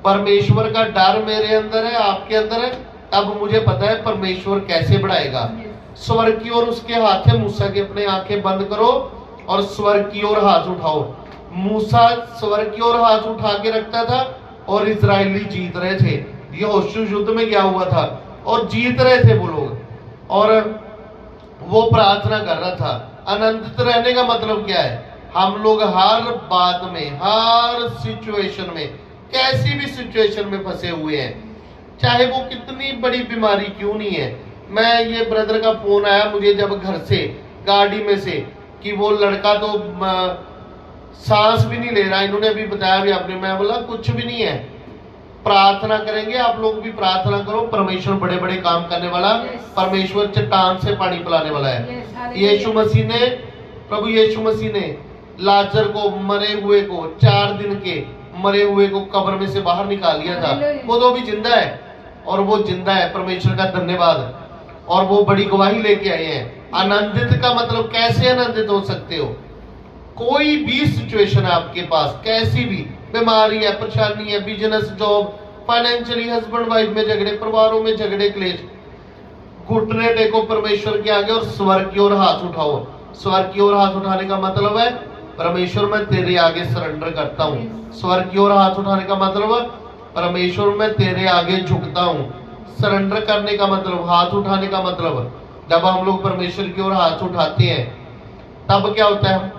परमेश्वर का डर मेरे अंदर है, आपके अंदर है, तब मुझे पता है परमेश्वर कैसे बढ़ाएगा। स्वर्ग की ओर उसके हाथ है। मूसा की अपने आंखें बंद करो और स्वर्ग की ओर हाथ उठाओ। मूसा स्वर्ग की ओर हाथ उठा के रखता था और इजरायली जीत रहे थे। यहोशू युद्ध में गया हुआ था और जीत रहे थे वो लोग, और वो प्रार्थना कर रहा था। आनंदित रहने का मतलब क्या है? हम लोग हर बात में, हर सिचुएशन में, कैसी भी सिचुएशन में फंसे हुए हैं, चाहे वो कितनी बड़ी बीमारी क्यों नहीं है। मैं, ये ब्रदर का फोन आया मुझे जब घर से, गाड़ी में से, कि वो लड़का तो सांस भी नहीं ले रहा। इन्होंने अभी बताया भी आपने। मैं बोला कुछ भी नहीं है, प्रार्थना करेंगे। आप लोग भी प्रार्थना करो। परमेश्वर बड़े बड़े काम करने वाला, परमेश्वर चट्टान से पानी पिलाने वाला है। यीशु मसीह ने, प्रभु यीशु मसीह ने लाजर को, मरे हुए को, 4 दिन के मरे हुए को कब्र में से बाहर निकाल लिया था। वो तो भी जिंदा है, और वो जिंदा है। परमेश्वर का धन्यवाद। और वो बड़ी गवाही लेके आए हैं। आनंदित का मतलब, कैसे आनंदित हो सकते हो? कोई भी सिचुएशन है आपके पास, कैसी भी बीमारी है, परेशानी है, business, job, financially, husband wife में झगड़े, परिवारों में झगड़े, क्लेश, घुटने टेको परमेश्वर के आगे और स्वर्ग की ओर हाथ उठाओ। स्वर्ग की ओर हाथ उठाने का मतलब है परमेश्वर मैं तेरे आगे सरेंडर करता हूँ। स्वर्ग की ओर हाथ उठाने का मतलब है परमेश्वर मैं तेरे आगे झुकता हूँ। सरेंडर करने का मतलब, हाथ उठाने का मतलब, जब हम लोग परमेश्वर की ओर हाथ उठाते हैं तब क्या होता है?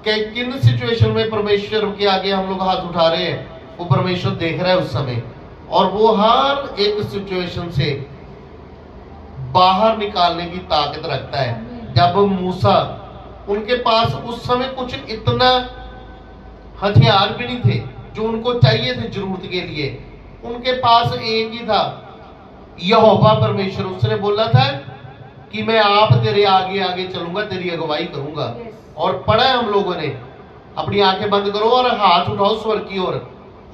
कि किन सिचुएशन में परमेश्वर के आगे हम लोग हाथ उठा रहे हैं, वो परमेश्वर देख रहा है उस समय, और वो हर एक सिचुएशन से बाहर निकालने की ताकत रखता है। जब मूसा, उनके पास उस समय कुछ इतना हथियार भी नहीं थे जो उनको चाहिए थे जरूरत के लिए। उनके पास एक ही था, यहोवा परमेश्वर। उसने बोला था कि मैं आप तेरे आगे आगे चलूंगा, तेरी अगुवाई करूंगा। और पढ़ा है हम लोगों ने। अपनी आंखें बंद करो और हाथ उठाओ स्वर्ग की ओर।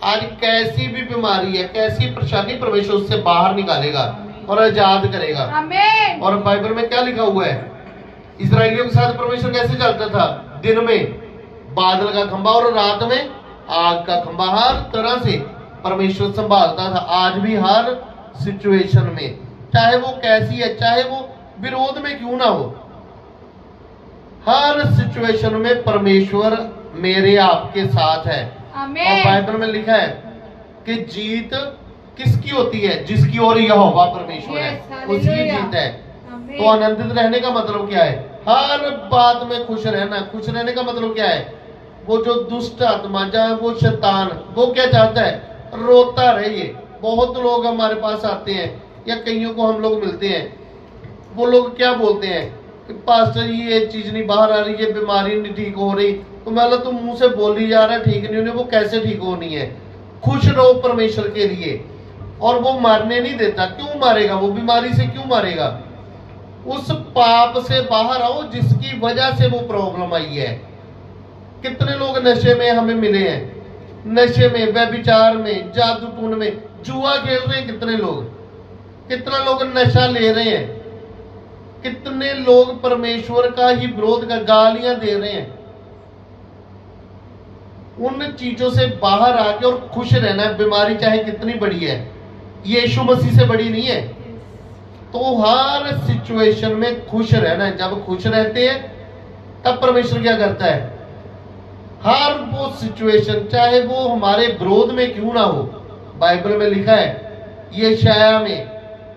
आज कैसी भी बीमारी है, कैसी परेशानी, परमेश्वर उससे बाहर निकालेगा और आजाद करेगा। आमीन। और बाइबल में क्या लिखा हुआ है? इस्राएलियों के साथ परमेश्वर कैसे चलता था? दिन में बादल का खंभा और रात में आग का खंभा। हर तरह से परमेश्वर संभालता था। आज भी हर सिचुएशन में, चाहे वो कैसी है, चाहे वो विरोध में क्यों ना हो, हर सिचुएशन में परमेश्वर मेरे आपके साथ है। आमीन। और बाइबल में लिखा है कि जीत किसकी होती है? जिसकी ओर यहोवा परमेश्वर है, उसकी जीत है। तो आनंदित रहने का मतलब क्या है? हर बात में खुश रहना। खुश रहने का मतलब क्या है? वो जो दुष्ट आत्मा, जहाँ वो शैतान, वो क्या चाहता है? रोता रहे। ये बहुत लोग हमारे पास आते हैं या कईयों को हम लोग मिलते हैं, वो लोग क्या बोलते हैं कि पास्टर जी ये चीज नहीं बाहर आ रही, ये बीमारी नहीं ठीक हो रही। तो मैं बोला तुम मुंह से बोल ही जा रहा है ठीक नहीं होनी, वो कैसे ठीक होनी है? खुश रहो परमेश्वर के लिए। और वो मारने नहीं देता। क्यों मारेगा? वो बीमारी से क्यों मारेगा? उस पाप से बाहर आओ जिसकी वजह से वो प्रॉब्लम आई है। कितने लोग नशे में हमें मिले हैं, नशे में, व्यभिचार में, जादू टून में, जुआ खेल रहे हैं कितने लोग, कितना लोग नशा ले रहे हैं, कितने लोग परमेश्वर का ही विरोध कर गालियां दे रहे हैं। उन चीजों से बाहर आके और खुश रहना है। बीमारी चाहे कितनी बड़ी है, यीशु मसीह से बड़ी नहीं है। तो हर सिचुएशन में खुश रहना है। जब खुश रहते हैं तब परमेश्वर क्या करता है? हर वो सिचुएशन, चाहे वो हमारे विरोध में क्यों ना हो, बाइबल में लिखा है यशायाह में,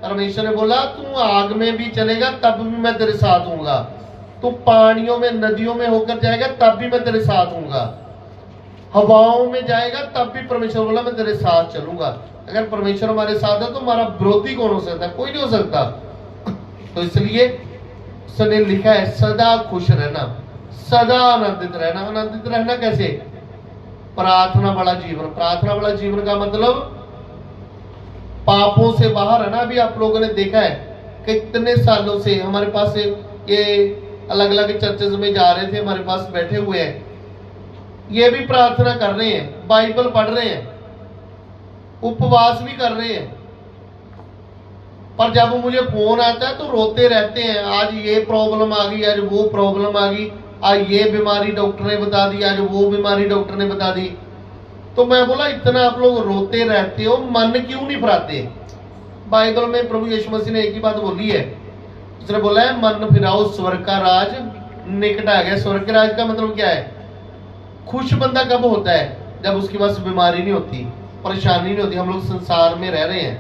परमेश्वर ने बोला तू आग में भी चलेगा तब भी मैं तेरे साथ हूंगा, तू पानियों में, नदियों में होकर जाएगा तब भी मैं तेरे साथ हूंगा, हवाओं में जाएगा तब भी परमेश्वर बोला मैं तेरे साथ चलूंगा। अगर परमेश्वर हमारे साथ है तो हमारा विरोधी कौन हो सकता है? कोई नहीं हो सकता। तो इसलिए उसने लिखा है सदा खुश रहना, सदा आनंदित रहना। आनंदित रहना कैसे? प्रार्थना वाला जीवन। प्रार्थना वाला जीवन का मतलब पापों से बाहर है ना। अभी आप लोगों ने देखा है कितने सालों से हमारे पास ये अलग अलग चर्चेज में जा रहे थे, हमारे पास बैठे हुए हैं, ये भी प्रार्थना कर रहे हैं, बाइबल पढ़ रहे हैं, उपवास भी कर रहे हैं, पर जब मुझे फोन आता है तो रोते रहते हैं। आज ये प्रॉब्लम आ गई, आज वो प्रॉब्लम आ गई, आज ये बीमारी डॉक्टर ने बता दी, आज वो बीमारी डॉक्टर ने बता दी। तो मैं बोला इतना आप लोग रोते रहते हो, मन क्यों नहीं फिराते? बाइबल में प्रभु यीशु मसीह ने एक ही बात बोली है, उसने बोला है मन फिराओ स्वर्ग का राज निकट आ गया। स्वर्ग के राज का मतलब क्या है? खुश बंदा कब होता है? जब उसके पास बीमारी नहीं होती, परेशानी नहीं होती। हम लोग संसार में रह रहे हैं,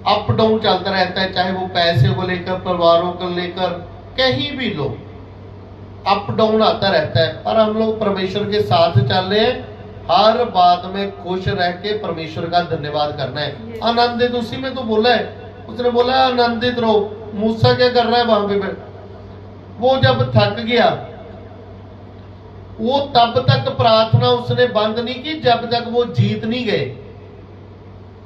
अप डाउन चलता रहता है, चाहे वो पैसे को लेकर, परिवारों को लेकर, कहीं भी लो अप डाउन आता रहता है। पर हम लोग परमेश्वर के साथ चल रहे हैं, हर बात में खुश रह के परमेश्वर का धन्यवाद करना है। आनंदित, उसी में तो बोला है, उसने बोला आनंदित रहो। मूसा क्या कर रहा है वहां पे? वो जब थक गया, वो तब तक प्रार्थना उसने बंद नहीं की जब तक वो जीत नहीं गए।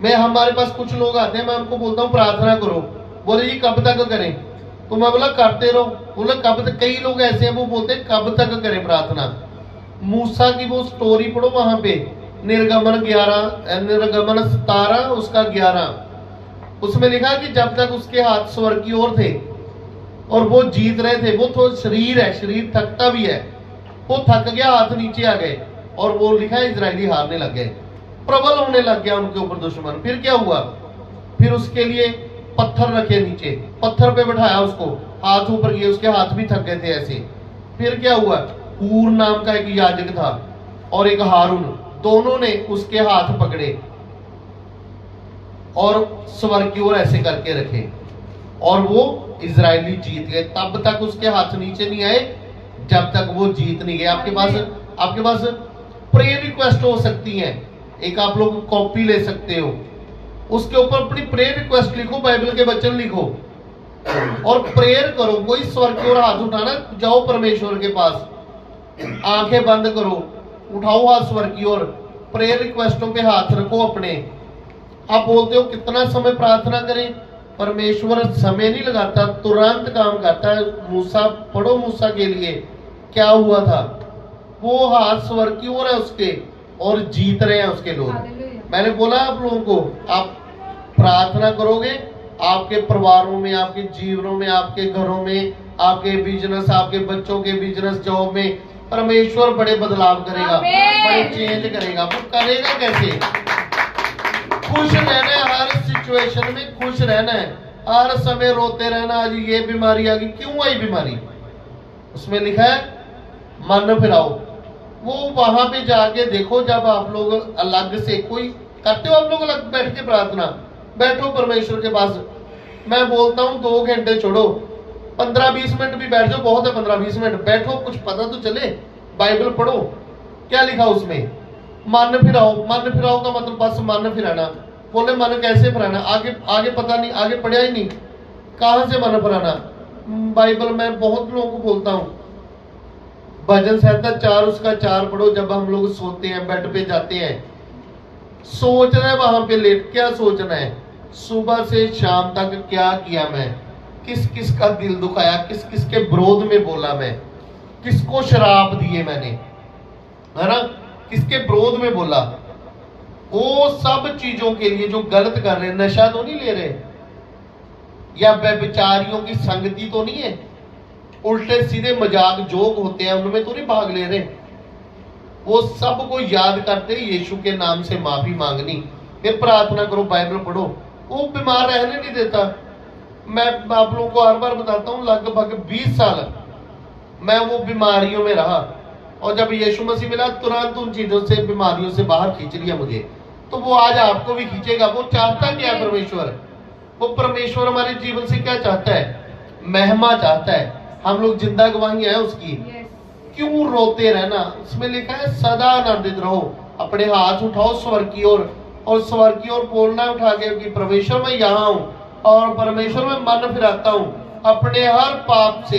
मैं, हमारे पास कुछ लोग आते हैं, मैं उनको बोलता हूँ प्रार्थना करो, बोले जी कब तक करें? तो मैं बोला करते रहो। बोले कब तक? कई लोग ऐसे हैं वो बोलते हैं कब तक करें प्रार्थना। मूसा की वो स्टोरी पढ़ो वहां पे, निर्गमन 17 उसका 11, उसमें लिखा कि जब तक उसके हाथ स्वर्ग की ओर थे और वो जीत रहे थे, वो तो शरीर है, शरीर थकता भी है, वो थक गया, हाथ नीचे आ गए और वो लिखा है इजरायली हारने लग गए, प्रबल होने लग गया उनके ऊपर दुश्मन। फिर क्या हुआ? फिर उसके लिए पत्थर रखे नीचे, पत्थर पे बैठाया उसको, हाथ ऊपर किए, उसके हाथ भी थक गए थे ऐसे। फिर क्या हुआ? हूर नाम का एक याजक था और एक हारून, दोनों ने उसके हाथ पकड़े और स्वर्ग की ओर ऐसे करके रखे और वो इजरायली जीत गए। तब तक उसके हाथ नीचे नहीं आए जब तक वो जीत नहीं गए। आपके पास प्रेयर रिक्वेस्ट हो सकती है, एक आप लोग कॉपी ले सकते हो, उसके ऊपर अपनी प्रेयर रिक्वेस्ट लिखो, बाइबल के वचन लिखो और प्रेयर करो। कोई स्वर्ग की ओर हाथ उठाना, जाओ परमेश्वर के पास, आंखें बंद करो, उठाओ हाथ स्वर्ग की ओर, प्रेयर रिक्वेस्टों पे हाथ रखो अपने। आप बोलते हो कितना समय प्रार्थना करें? परमेश्वर समय नहीं लगाता, तुरंत काम करता है। मूसा पढ़ो, मूसा के लिए क्या हुआ था? वो हाथ स्वर्ग की ओर है उसके और जीत रहे हैं उसके लोग। मैंने बोला आप लोगों को, आप प्रार्थना करोगे, आपके परिवारों में, आपके जीवनों में, आपके घरों में, आपके बिजनेस, आपके बच्चों के बिजनेस, जॉब में परमेश्वर बड़े बदलाव करेगा, बड़े चेंज करेगा। वो करेगा कैसे? खुश रहना है, हर सिचुएशन में खुश रहना है, हर समय रोते रहना आज ये बीमारी आ गई। क्यों आई बीमारी? उसमें लिखा है मन फिराओ। वो वहां पे जाके देखो, जब आप लोग अलग से कोई करते हो, आप लोग अलग बैठ के प्रार्थना, बैठो परमेश्वर के पास। मैं बोलता हूँ 2 घंटे छोड़ो, 15-20 मिनट भी बैठ जाओ, बहुत है 15-20 मिनट बैठो, कुछ पता तो चले। बाइबल पढ़ो, क्या लिखा उसमें? मन फिराओ। मन फिराओ का मतलब बस मन फिराना। बोले मन कैसे फिराना? आगे पता नहीं, आगे पढ़ा ही नहीं, कहां से मन फिराना? बाइबल में बहुत लोगों को बोलता हूं, भजन संहिता 4 उसका 4 पढ़ो। जब हम लोग सोते हैं, बेड पे जाते हैं, सोचना है वहां पे लेट, क्या सोचना है, सुबह से शाम तक क्या किया मैं, किस किस का दिल दुखाया, किस किस के विरोध में बोला मैं, किसको शराब दिए मैंने, है ना, किसके विरोध में बोला। वो सब चीजों के लिए जो गलत कर रहे हैं, नशा तो नहीं ले रहे, या व्यभिचारियों की संगति तो नहीं है, उल्टे सीधे मजाक जोक होते हैं उनमें तो नहीं भाग ले रहे। वो सब को याद करते यीशु के नाम से माफी मांगनी, फिर प्रार्थना करो, बाइबल पढ़ो। वो बीमार रहने नहीं देता। मैं आप लोगों को हर बार बताता हूँ, लगभग 20 साल मैं वो बीमारियों में रहा, और जब यीशु मसीह मिला तुरंत उन चीजों से, बीमारियों से बाहर खींच लिया मुझे। तो वो आज आपको भी खींचेगा। वो चाहता क्या है परमेश्वर? वो परमेश्वर हमारे जीवन से क्या चाहता है? महिमा चाहता है। हम लोग जिंदा गवाही है उसकी। क्यों रोते रहना? इसमें लिखा है सदा आनंदित रहो, अपने हाथ उठाओ स्वर की ओर, और स्वर की ओर बोलना उठा के कि परमेश्वर मैं यहाँ हूँ, और परमेश्वर मैं मन फिराता हूँ अपने हर पाप से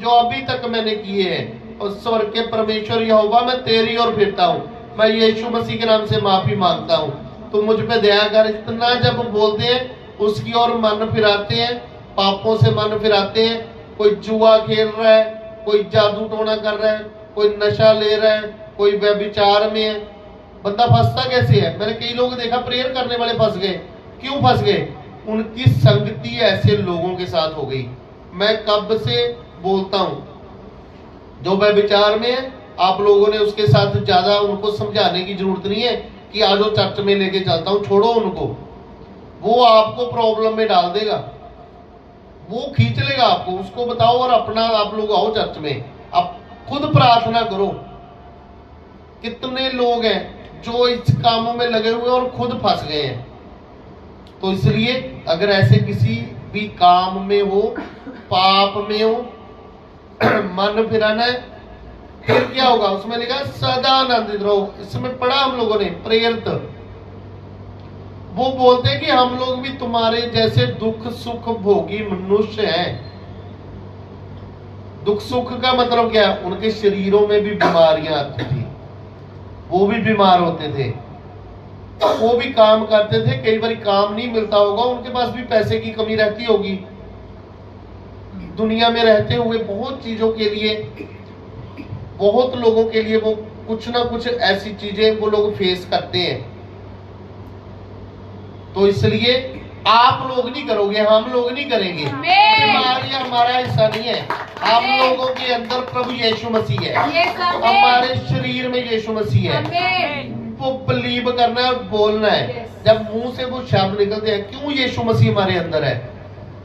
जो अभी तक मैंने किए हैं, और स्वर के परमेश्वर यहोवा मैं तेरी ओर फिरता हूँ, मैं यीशु मसीह के नाम से माफी मांगता हूँ, तो मुझ पे दया कर। इतना जब बोलते हैं उसकी ओर मन फिराते हैं, पापों से मन फिराते हैं। कोई जुआ खेल रहा है, कोई जादू टोना कर रहा है, कोई नशा ले रहा है, कोई व्यभिचार में है, बंदा फंसता कैसे है? मैंने कई लोग देखा प्रेयर करने वाले फंस गए। क्यों फंस गए? उनकी संगति ऐसे लोगों के साथ हो गई। मैं कब से बोलता हूं, जो व्यभिचार में है आप लोगों ने उसके साथ ज्यादा उनको समझाने की जरूरत नहीं है कि आज वो चर्च में लेके चलता हूं, छोड़ो उनको। वो आपको प्रॉब्लम में डाल देगा, वो खींच लेगा आपको। उसको बताओ और अपना आप लोग आओ चर्च में, आप खुद प्रार्थना करो। कितने लोग हैं जो इस कामों में लगे हुए और खुद फंस गए हैं। तो इसलिए अगर ऐसे किसी भी काम में हो, पाप में हो, मन फिराना है, फिर क्या होगा? उसमें लिखा सदा आनंदित रहो। इसमें पढ़ा हम लोगों ने प्रेरित, वो बोलते हैं कि हम लोग भी तुम्हारे जैसे दुख सुख भोगी मनुष्य हैं। दुख सुख का मतलब क्या है? उनके शरीरों में भी बीमारियां आती थी, वो भी बीमार होते थे, वो भी काम करते थे। कई बार काम नहीं मिलता होगा, उनके पास भी पैसे की कमी रहती होगी। दुनिया में रहते हुए बहुत चीजों के लिए, बहुत लोगों के लिए वो कुछ ना कुछ ऐसी चीजें वो लोग फेस करते हैं। तो इसलिए आप लोग नहीं करोगे, हम लोग नहीं करेंगे। बीमारियां हमारा हिस्सा नहीं है। हम लोगों के अंदर प्रभु यीशु मसीह है, हमारे शरीर में यीशु मसीह है। वो बिलीव करना है और बोलना है। जब मुंह से वो शब्द निकलते हैं, क्यों यीशु मसीह हमारे अंदर है,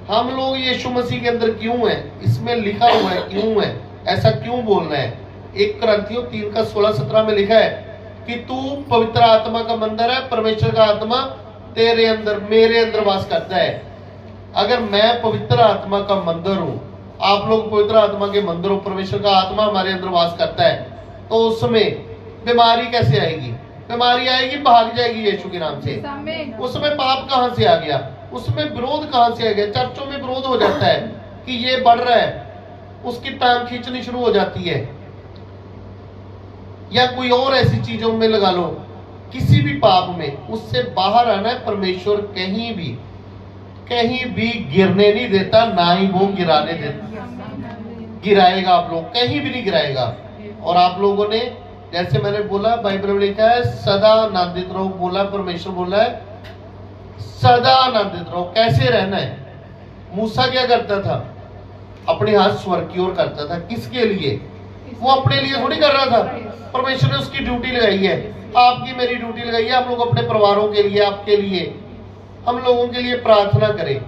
हम लोग यीशु मसीह के अंदर क्यों है, इसमें लिखा हुआ है क्यों है, ऐसा क्यों बोलना है। 1 कुरिन्थियों 3:16-17 में लिखा है कि तू पवित्र आत्मा का मंदिर है, परमेश्वर का आत्मा तेरे अंदर, मेरे अंदर वास करता है। अगर मैं पवित्र आत्मा का मंदिर हूं, आप लोग पवित्र आत्मा के मंदिर हो, परमेश्वर का आत्मा हमारे अंदर वास करता है, तो उसमें बीमारी कैसे आएगी? बीमारी आएगी, भाग जाएगी यीशु के नाम से। उसमें पाप कहां से आ गया? उसमें विरोध कहां से आ गया? चर्चों में विरोध हो जाता है कि ये बढ़ रहा है, उसकी टांग खींचनी शुरू हो जाती है, या कोई और ऐसी चीजों में लगा लो, किसी भी पाप में। उससे बाहर आना है। परमेश्वर कहीं भी गिरने नहीं देता, ना ही वो गिराने देता। गिराएगा आप लोग, कहीं भी नहीं गिराएगा। और आप लोगों ने, जैसे मैंने बोला, बाइबल में लिखा है सदा आनंदित रहो, बोला परमेश्वर बोला है सदा आनंदित रहो। कैसे रहना है? मूसा क्या करता था? अपने हाथ स्वर्ग की ओर करता था। किसके लिए? वो अपने लिए थोड़ी कर रहा था, परमेश्वर ने उसकी ड्यूटी लगाई है। आपकी मेरी ड्यूटी लगाई है। आप लोग अपने परिवारों के लिए, आपके लिए, हम लोगों के लिए प्रार्थना करें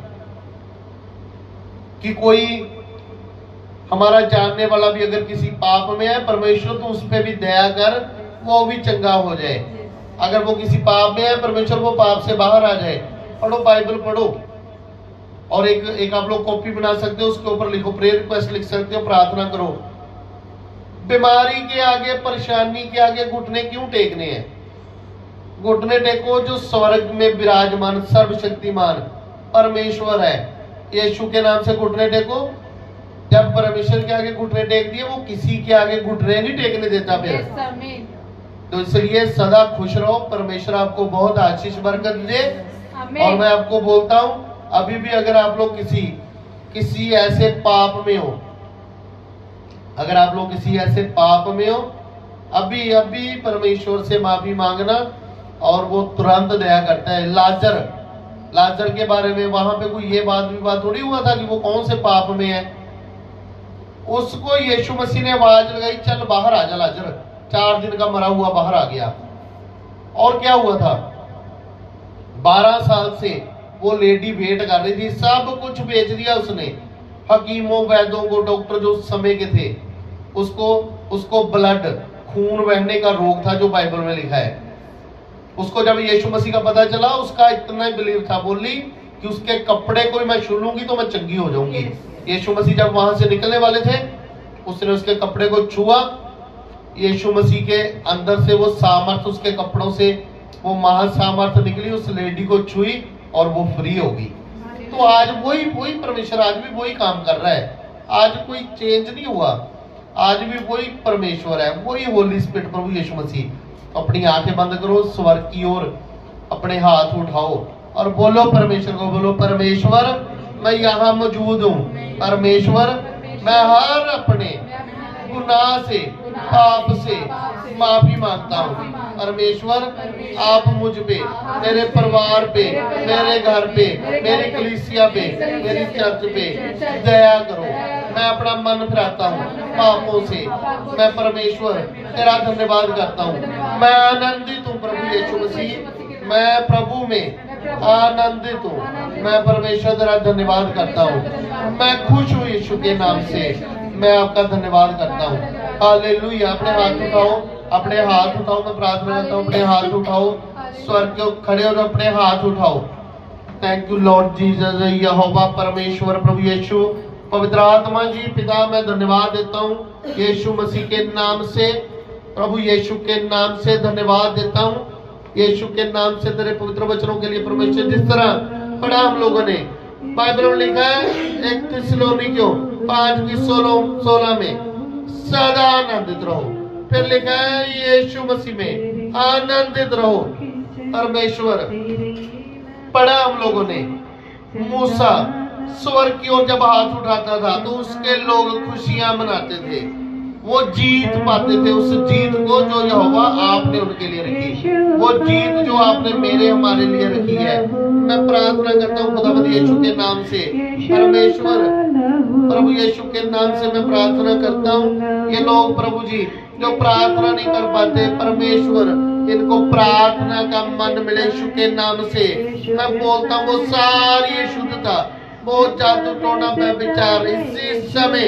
कि कोई हमारा जानने वाला भी अगर किसी पाप में है, परमेश्वर तो उस पर भी दया कर, वो भी चंगा हो जाए। अगर वो किसी पाप में है, परमेश्वर वो पाप से बाहर आ जाए। पढ़ो, बाइबल पढ़ो, और एक आप लोग कॉपी बना सकते हो, उसके ऊपर लिखो, प्रेयर रिक्वेस्ट लिख सकते हो, प्रार्थना करो। बीमारी के आगे, परेशानी के आगे घुटने क्यों टेकने हैं? घुटने टेको जो स्वर्ग में विराजमान सर्वशक्तिमान परमेश्वर है। यीशु के नाम से घुटने टेको। जब परमेश्वर के आगे घुटने टेक दिए, वो किसी के आगे घुटने नहीं टेकने देता। फिर तो इसलिए सदा खुश रहो, परमेश्वर आपको बहुत आशीष बरकत दे। और मैं आपको बोलता हूं, अभी भी अगर आप लोग किसी ऐसे पाप में हो, अगर आप लोग किसी ऐसे पाप में हो, अभी अभी परमेश्वर से माफी मांगना और वो तुरंत दया करता है। लाजर के बारे में वहां पे कोई ये बात थोड़ी हुआ था कि वो कौन से पाप में है। उसको यीशु मसीह ने आवाज लगाई, चल बाहर आ जा लाजर, 4 दिन का मरा हुआ बाहर आ गया। और क्या हुआ था, 12 साल से वो लेडी वेट कर रही थी, सब कुछ बेच दिया उसने, हकीमों वैद्यों को, डॉक्टर जो उस समय के थे, उसको ब्लड खून बहने का रोग था जो बाइबल में लिखा है। उसको जब यीशु मसीह का पता चला, उसका इतना ही बिलीव था, बोली कि उसके कपड़े को मैं छू लूंगी तो मैं चंगी हो जाऊंगी। यीशु मसीह जब वहां से निकलने वाले थे, उसने उसके कपड़े को छुआ, यीशु मसीह के अंदर से वो सामर्थ, उसके कपड़ों से वो महासामर्थ निकली, उस लेडी को छुई और वो फ्री हो गई। तो आज वही परमेश्वर आज भी वही काम कर रहा है, आज कोई चेंज नहीं हुआ, आज भी वही परमेश्वर है, वही होली स्पिरिट प्रभु यीशु मसीह। अपनी आंखें बंद करो, स्वर्ग की ओर अपने हाथ उठाओ और बोलो परमेश्वर को, बोलो परमेश्वर मैं यहाँ मौजूद हूँ, परमेश्वर मैं हर अपने गुनाह से, पाप से माफी मांगता हूँ। परमेश्वर आप मुझ पे, मेरे परिवार पे, मेरे घर पे, मेरी कलीसिया पे, मेरी चर्च पे दया करो। मैं अपना मन फिराता हूँ पापों से, मैं परमेश्वर तेरा धन्यवाद करता हूँ। मैं आनंदित हूँ प्रभु यीशु मसीह, मैं प्रभु में आनंदित हूँ, मैं परमेश्वर तेरा धन्यवाद करता हूँ। मैं खुश हूँ यीशु के नाम से, मैं आपका धन्यवाद करता हूँ। हालेलुया। अपने हाथ उठाओ, अपने हाथ उठाओ, मैं प्रार्थना करता हूँ, अपने हाथ उठाओ, स्वर्ग के खड़े और अपने हाथ उठाओ। थैंक यू लॉर्ड जीसस, यहोवा परमेश्वर प्रभु यीशु, पवित्र आत्मा जी, पिता मैं धन्यवाद देता हूँ यीशु मसीह के नाम से, प्रभु यीशु के नाम से धन्यवाद देता हूँ, यीशु के नाम से तेरे पवित्र वचनों के लिए परमेश्वर। जिस तरह पढ़ा हम लोगों ने, बाइबल में लिखा है 1 थिस्सलुनीकियों 5:16 में सदा आनंदित रहो, फिर लिखा है यीशु मसीह में आनंदित रहो। परमेश्वर पढ़ा हम लोगों ने, मूसा स्वर्ग की ओर जब हाथ उठाता था तो उसके लोग खुशियां मनाते थे, वो जीत पाते थे, उस जीत को जो यहोवा आपने उनके लिए रखी, वो जीत जो आपने मेरे हमारे लिए रखी है। मैं प्रार्थना करता हूँ खुदावंद यीशु के नाम से, परमेश्वर प्रभु यीशु के नाम से मैं प्रार्थना करता हूँ। ये लोग प्रभु जी जो प्रार्थना नहीं कर पाते, परमेश्वर इनको प्रार्थना का मन मिले यीशु के नाम से। मैं बोलता हूँ वो सारी शुद्धता, वो जादू टोना व्यभिचार, इसी समय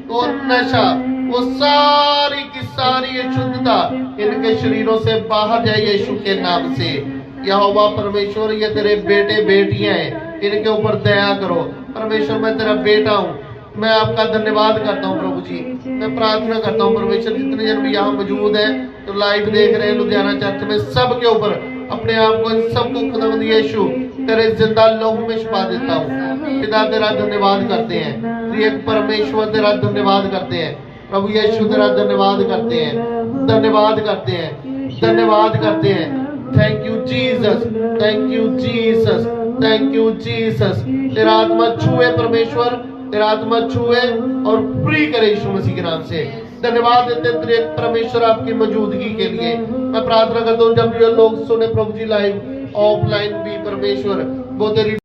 वो नशा, वो सारी की सारी शुद्धता इनके शरीरों से बाहर जाए यीशु के नाम से। यहोवा परमेश्वर ये तेरे बेटे बेटियां हैं, इनके ऊपर दया करो। परमेश्वर मैं तेरा बेटा हूँ, मैं आपका धन्यवाद करता हूँ प्रभु जी। मैं प्रार्थना करता हूँ परमेश्वर जितने जन भी यहाँ मौजूद हैं, तो लाइव देख रहे हैं लुधियाना चर्च में, सबके ऊपर अपने आप को, इन सबको खुदावंद यीशु तेरे जिंदा लहू में छुपा देता हूँ। पिता तेरा धन्यवाद करते हैं, त्रिएक परमेश्वर तेरा धन्यवाद करते हैं, प्रभु यीशु तेरा धन्यवाद करते हैं, धन्यवाद करते हैं, धन्यवाद करते हैं। Thank you Jesus, thank you Jesus, thank you Jesus. तेरा आत्मा छुए परमेश्वर, तेरा आत्मा छुए और फ्री करे यीशु मसीह के नाम से। धन्यवाद देते हैं त्रिएक परमेश्वर आपकी मौजूदगी के लिए। मैं प्रार्थना करता हूँ जब ये लोग सुने प्रभु जी लाइव ऑफलाइन भी, परमेश्वर वो तेरी